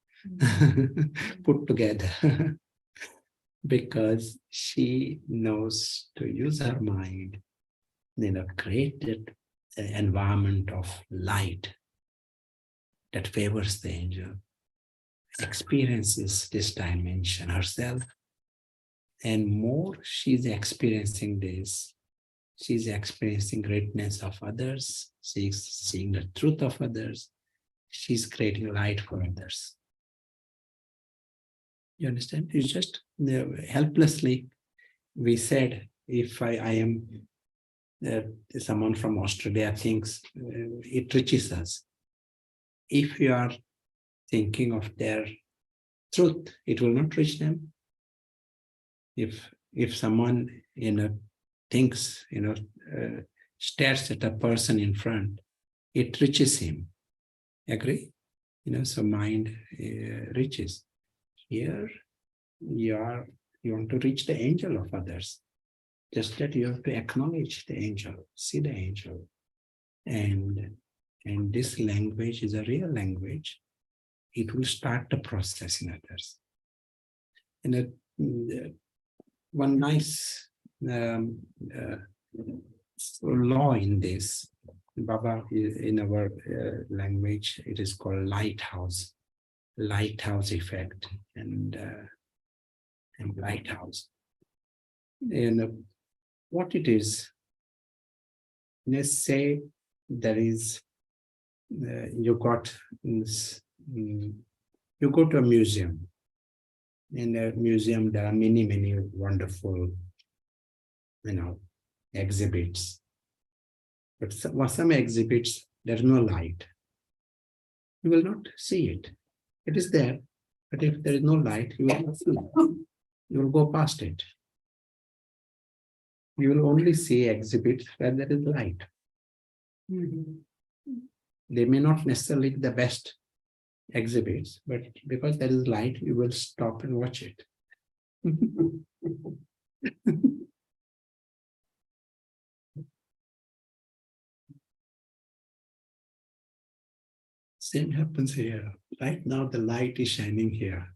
put together. Because she knows to use her mind, create that environment of light that favors the angel, experiences this dimension herself, and more she's experiencing this, she's experiencing greatness of others, she's seeing the truth of others, she's creating light for others. You understand? It's just helplessly we said, if I am someone from Australia thinks it reaches us. If you are thinking of their truth, it will not reach them. If someone thinks stares at a person in front, it reaches him. Agree? So mind reaches. Here you want to reach the angel of others. Just that you have to acknowledge the angel, see the angel. And this language is a real language. It will start the process in others. And one nice law in this, Baba, in our language, it is called lighthouse effect, and lighthouse. And what it is, let's say there is, you go to a museum. In a museum, there are many wonderful, exhibits. But some exhibits, there's no light. You will not see it. It is there, but if there is no light, you will not see it. You will go past it. You will only see exhibits where there is light. They may not necessarily be the best exhibits, but because there is light, you will stop and watch it. Same happens here. Right now, the light is shining here.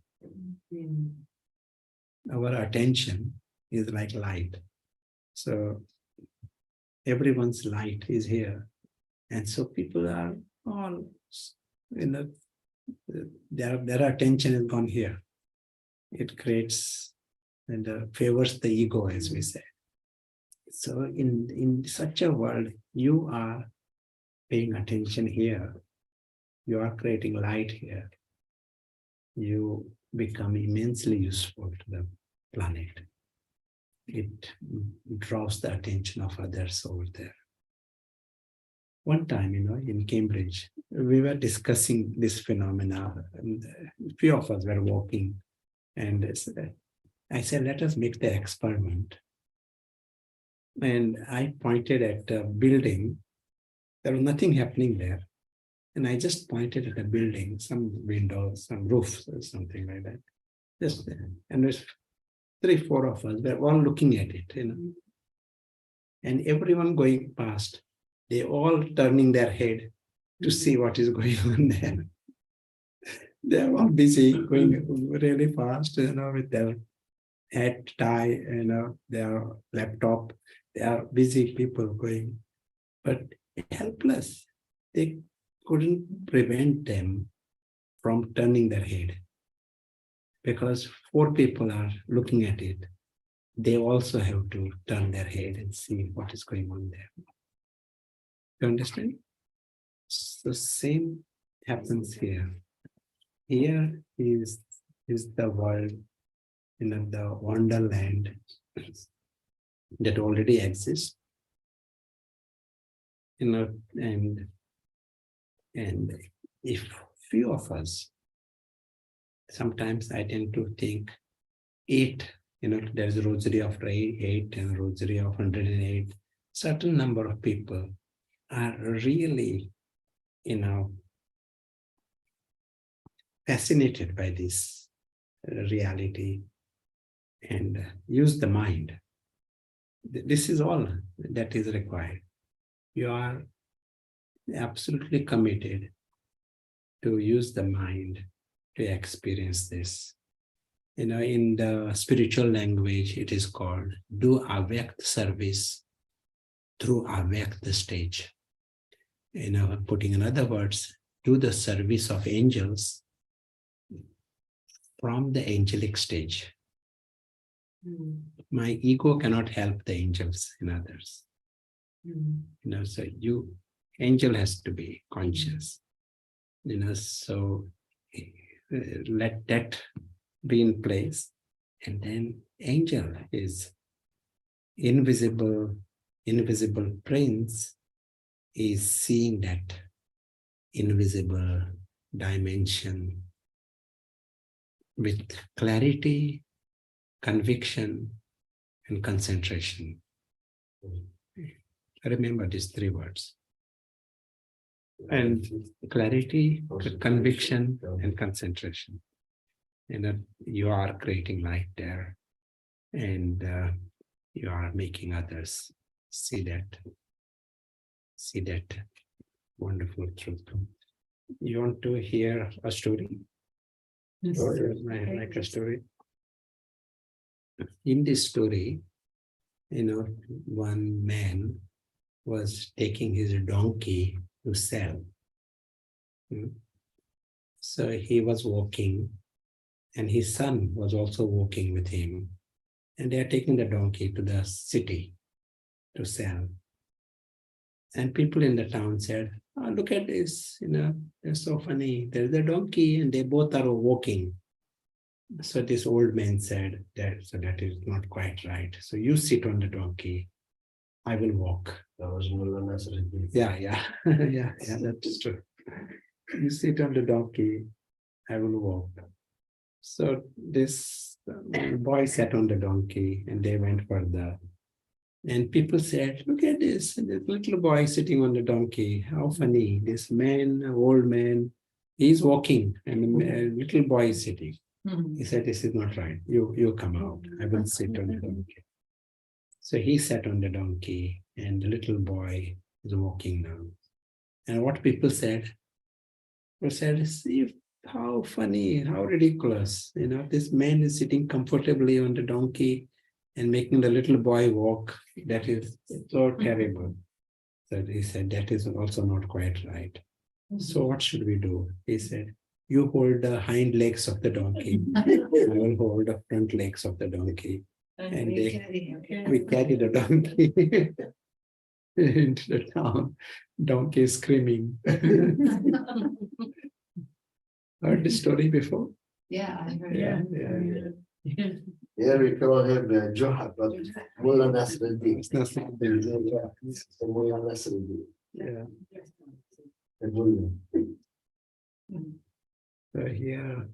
Our attention is like light. So everyone's light is here. And so people are all, their attention has gone here. It creates and favors the ego, as we say. So in such a world, you are paying attention here. You are creating light here. You become immensely useful to the planet. It draws the attention of others over there. One time, in Cambridge, we were discussing this phenomena, and a few of us were walking, and I said, let us make the experiment. And I pointed at a building. There was nothing happening there. And I just pointed at a building, some windows, some roofs, or something like that. Just there. And there's 3-4 of us were all looking at it, And everyone going past, they all turning their head to see what is going on there. They are all busy, going really fast, with their hat, tie, their laptop. They are busy people going, but helpless. They couldn't prevent them from turning their head, because 4 people are looking at it. They also have to turn their head and see what is going on there. You understand? The same happens here. Here is the world, the wonderland that already exists. And if few of us, sometimes I tend to think 8, there's a rosary of 8 and a rosary of 108. Certain number of people are really, fascinated by this reality and use the mind. This is all that is required. You are absolutely committed to use the mind to experience this. In the spiritual language, it is called do avyakt service through avyakt stage. Putting in other words, do the service of angels from the angelic stage. My ego cannot help the angels in others. So angel has to be conscious. So let that be in place. And then angel is invisible prince is seeing that invisible dimension with clarity, conviction, and concentration. Remember these three words. And clarity, conviction, and concentration. And you are creating light there. And you are making others see that wonderful truth. You want to hear a story? Like a story. In this story, one man was taking his donkey to sell. So he was walking, and his son was also walking with him. And they are taking the donkey to the city to sell. And people in the town said, "Oh, look at this, they're so funny. There's the donkey and they both are walking." So this old man said, that is not quite right. So you sit on the donkey, I will walk. That was Mullah Nasruddin. Yeah, that's true. You sit on the donkey, I will walk. So this boy sat on the donkey and they went further. And people said, "Look at this little boy sitting on the donkey. How funny. This man, old man, he's walking and a little boy is sitting." He said, "This is not right. You come out. I will sit on the donkey." So he sat on the donkey and the little boy is walking now. And what people said, "See how funny, how ridiculous. This man is sitting comfortably on the donkey and making the little boy walk. That is so terrible." So he said, "That is also not quite right. So what should we do?" He said, "You hold the hind legs of the donkey. I will hold the front legs of the donkey. And we carry the donkey into the town. Donkey is screaming." Heard the story before? Yeah, I heard. Yeah. Here we call him Juha, but Mullah Nasruddin. It's not something. So Mullah Nasruddin. Yeah. The Mullah. So here,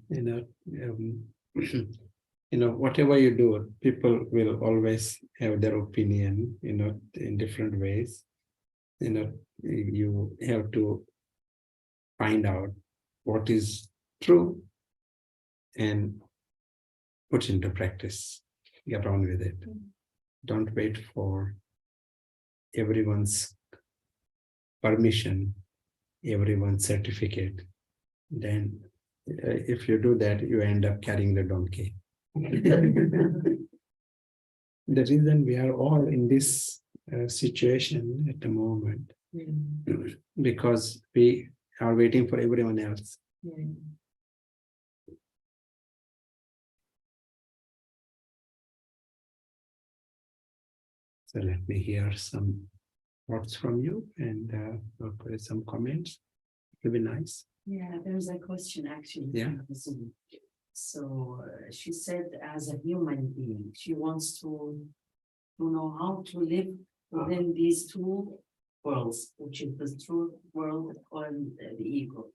whatever you do, people will always have their opinion, in different ways. You have to find out what is true and put into practice. Get on with it. Don't wait for everyone's permission, everyone's certificate. Then if you do that, you end up carrying the donkey. The reason we are all in this situation at the moment, because we are waiting for everyone else. So let me hear some thoughts from you and some comments. It will be nice. Yeah, there's a question actually. Yeah. from the Zoom. So she said, as a human being, she wants to know how to live within these two worlds, which is the truth world and the ego.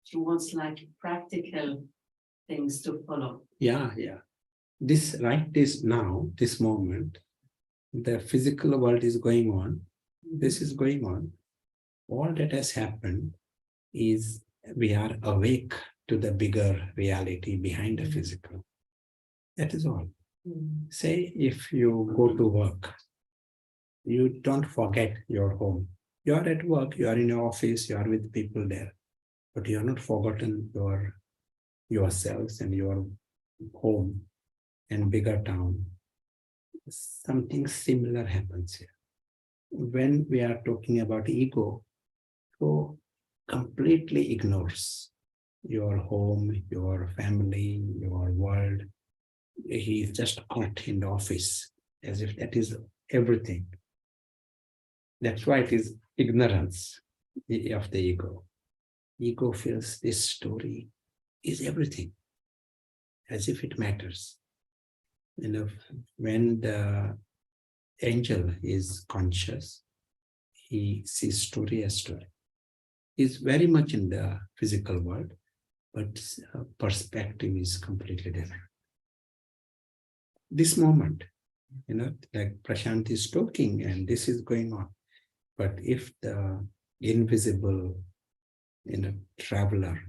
She wants like practical things to follow. Yeah. This now, this moment, the physical world is going on. This is going on. All that has happened is we are awake to the bigger reality behind the physical. That is all. Say if you go to work, you don't forget your home. You are at work, you are in your office, you are with people there, but you are not forgotten yourselves and your home and bigger town. Something similar happens here. When we are talking about ego, so completely ignores your home, your family, your world. He is just caught in the office as if that is everything. That's why it is ignorance of the ego. Ego feels this story is everything. as if it matters. You know, when the angel is conscious, he sees story as story. He's very much in the physical world, but perspective is completely different. This moment, you know, like Prashant is talking and this is going on. But if the invisible, you know, traveler,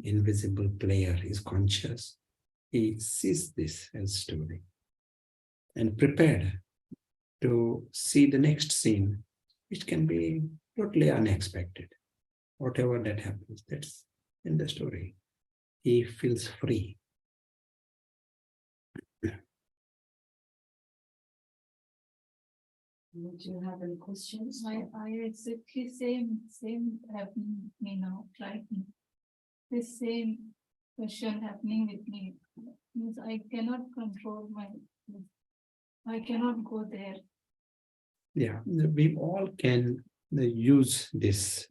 invisible player is conscious, he sees this as story and prepared to see the next scene, which can be totally unexpected. Whatever that happens, that's in the story. He feels free. Do you have any questions? I exactly same happening with me now, right? The same question happening with me. Means I cannot control I cannot go there. Yeah, we all can use this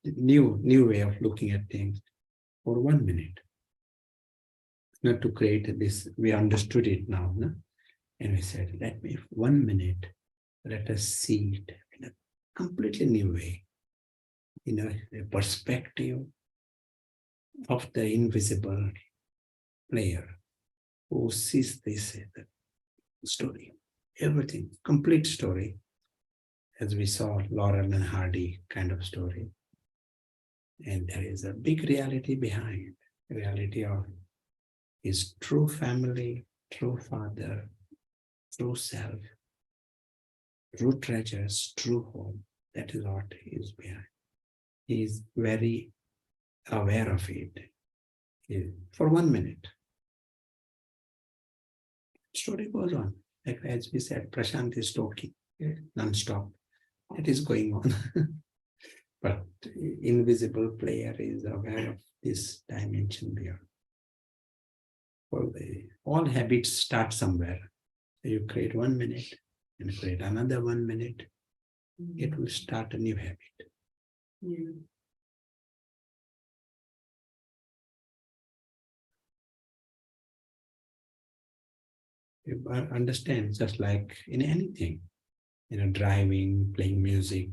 new way of looking at things for 1 minute. Not to create this, we understood it now, no? And we said, let me 1 minute, let us see it in a completely new way, you know, a perspective of the invisible player who sees this story, everything, complete story, as we saw Laurel and Hardy kind of story. And there is a big reality behind, reality of his true family, true father, true self, true treasures, true home. That is what is behind. He is very aware of it. For 1 minute. Story goes on. Like as we said, Prashant is talking non-stop. It is going on. But invisible player is aware of this dimension beyond. Well, all habits start somewhere. You create 1 minute and create another 1 minute. It will start a new habit. Yeah. You understand, just like in anything, you know, driving, playing music,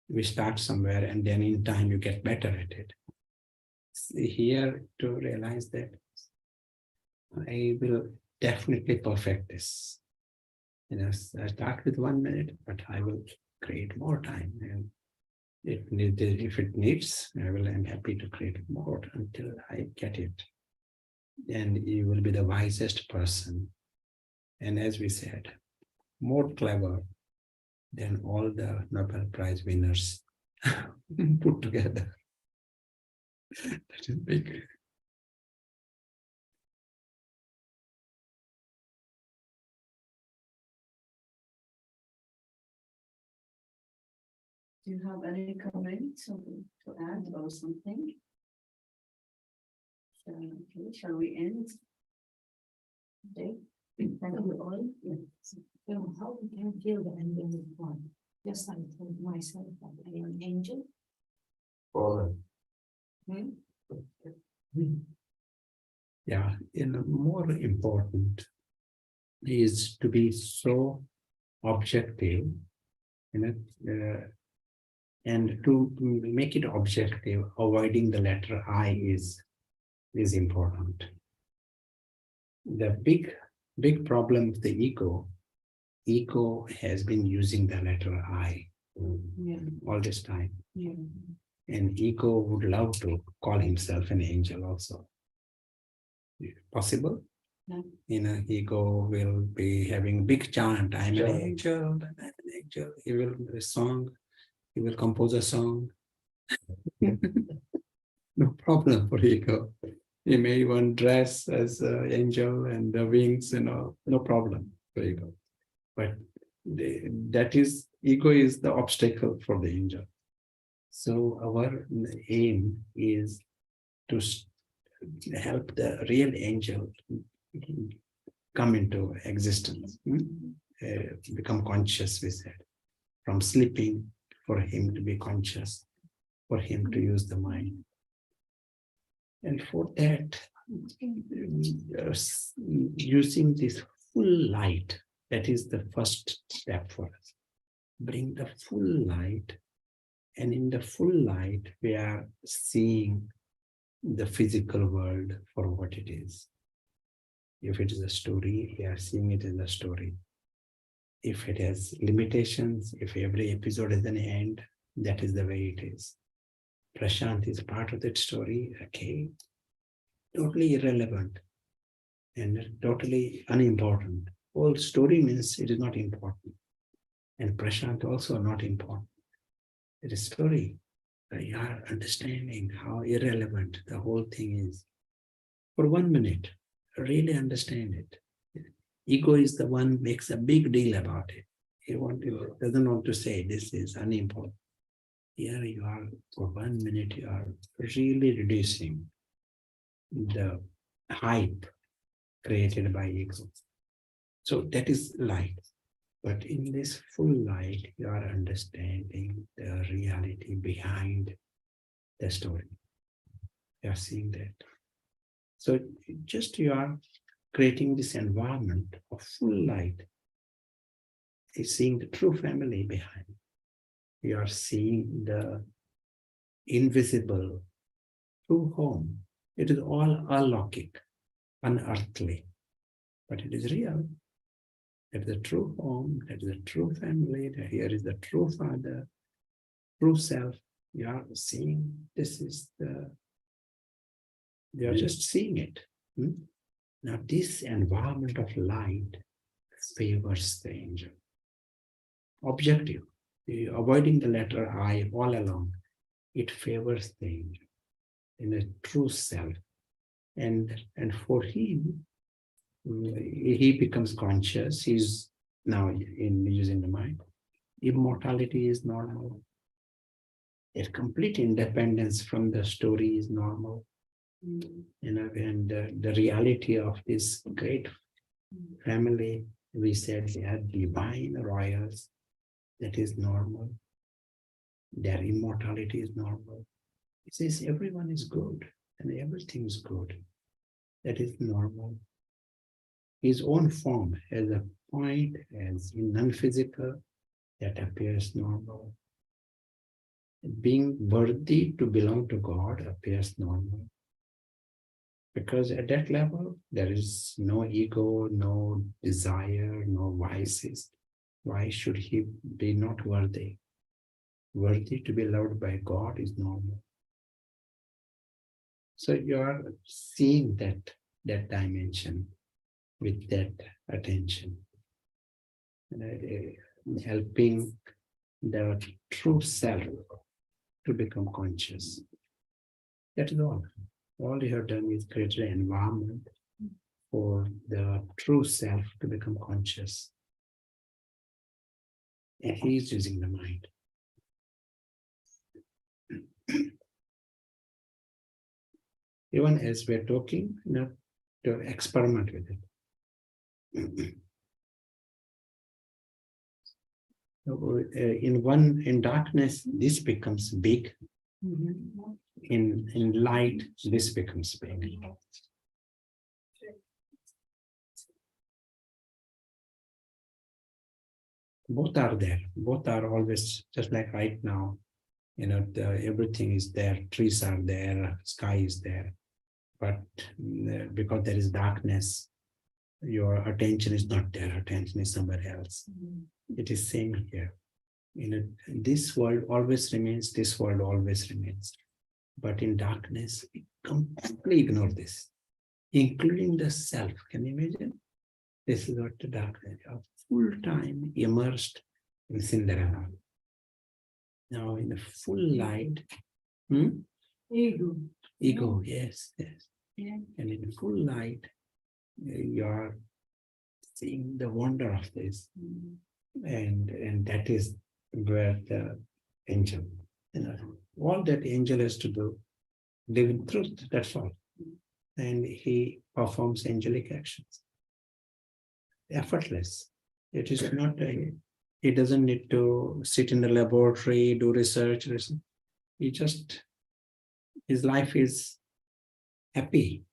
we start somewhere and then in time you get better at it. Here to realize that I will definitely perfect this. You know, I start with 1 minute, but I will create more time. And if it needs, I'm happy to create more until I get it. And you will be the wisest person. And as we said, more clever than all the Nobel Prize winners put together. That is big. Do you have any comment to add or something? Shall we end? Okay. Thank you all. How we can feel the ending of one? Just I told myself that I am an angel. Fallen. Yeah, more important is to be so objective, and to make it objective, avoiding the letter I is important. The big problem of the ego has been using the letter I all this time. Yeah. And ego would love to call himself an angel also. Possible? Yeah. Ego will be having big chant, I'm an angel, I'm an angel. He will compose a song. No problem for ego. He may even dress as an angel and the wings, no problem for ego. But ego is the obstacle for the angel. So our aim is to help the real angel come into existence, become conscious, we said, from sleeping, for him to be conscious, for him to use the mind. And for that, using this full light. That is the first step for us. Bring the full light, and in the full light, we are seeing the physical world for what it is. If it is a story, we are seeing it as a story. If it has limitations, if every episode has an end, that is the way it is. Prashant is part of that story, okay? Totally irrelevant and totally unimportant. Whole story means it is not important. And Prashant also not important. It is story. You are understanding how irrelevant the whole thing is. For 1 minute, really understand it. Ego is the one makes a big deal about it. He doesn't want to say this is unimportant. Here you are, for 1 minute, you are really reducing the hype created by ego. So that is light. But in this full light, you are understanding the reality behind the story. You are seeing that. So just you are creating this environment of full light. You are seeing the true family behind. You are seeing the invisible true home. It is all alokik, unearthly, but it is real. That is the true home, that is the true family, that here is the true father, true self. You are seeing this is the, you are just seeing it. Now this environment of light favors the angel. Objective, avoiding the letter I all along, it favors the angel in a true self. And for him, he becomes conscious. He's now in using the mind. Immortality is normal. A complete independence from the story is normal. And the reality of this great family, we said they are divine royals. That is normal. Their immortality is normal. It says everyone is good and everything is good. That is normal. His own form as a point, as in non-physical, that appears normal. Being worthy to belong to God appears normal. Because at that level, there is no ego, no desire, no vices. Why should he be not worthy? Worthy to be loved by God is normal. So you are seeing that dimension with that attention, helping the true self to become conscious. That is all. All you have done is create an environment for the true self to become conscious. And he is using the mind. Even as we're talking, to experiment with it. In darkness, this becomes big. In light, this becomes big. Both are there. Both are always just like right now. Everything is there. Trees are there. Sky is there. But because there is darkness, your attention is not there. Attention is somewhere else. It is same here. This world always remains. This world always remains. But in darkness, we completely ignore this, including the self. Can you imagine? This is what the darkness is. Full time immersed in Cinderella. Now in the full light, ego, yes. Yeah. And in full light, you are seeing the wonder of this. And that is where the angel, all that angel has to do, live in truth, that's all. And he performs angelic actions. Effortless. It is not, he doesn't need to sit in the laboratory, do research. His life is happy.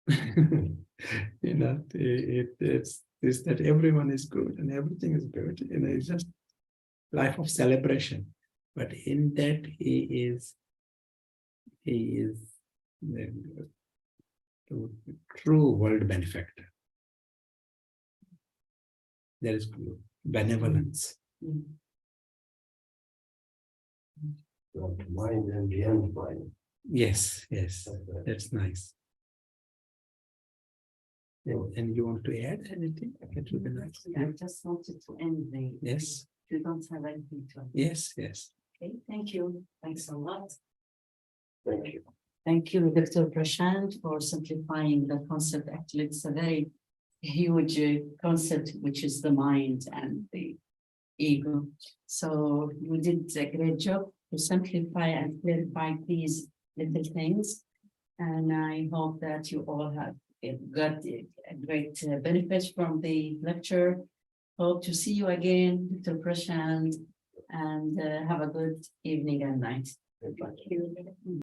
You know, it's that everyone is good and everything is good. You know, it's just life of celebration. But in that he is the true world benefactor. There is benevolence. Mind and beyond mind. Yes, yes, that's nice. And you want to add anything? That would be nice. I just wanted to end the. Yes, You don't have anything to add. yes, yes. Okay, thank you. Thanks a lot. Thank you. Thank you, Dr. Prashant, for simplifying the concept. Actually, it's a very huge concept, which is the mind and the ego. So you did a great job to simplify and clarify these little things. And I hope that you all have got a great benefit from the lecture. Hope to see you again, Dr. Prashant, and have a good evening and night. Thank you. Thank you.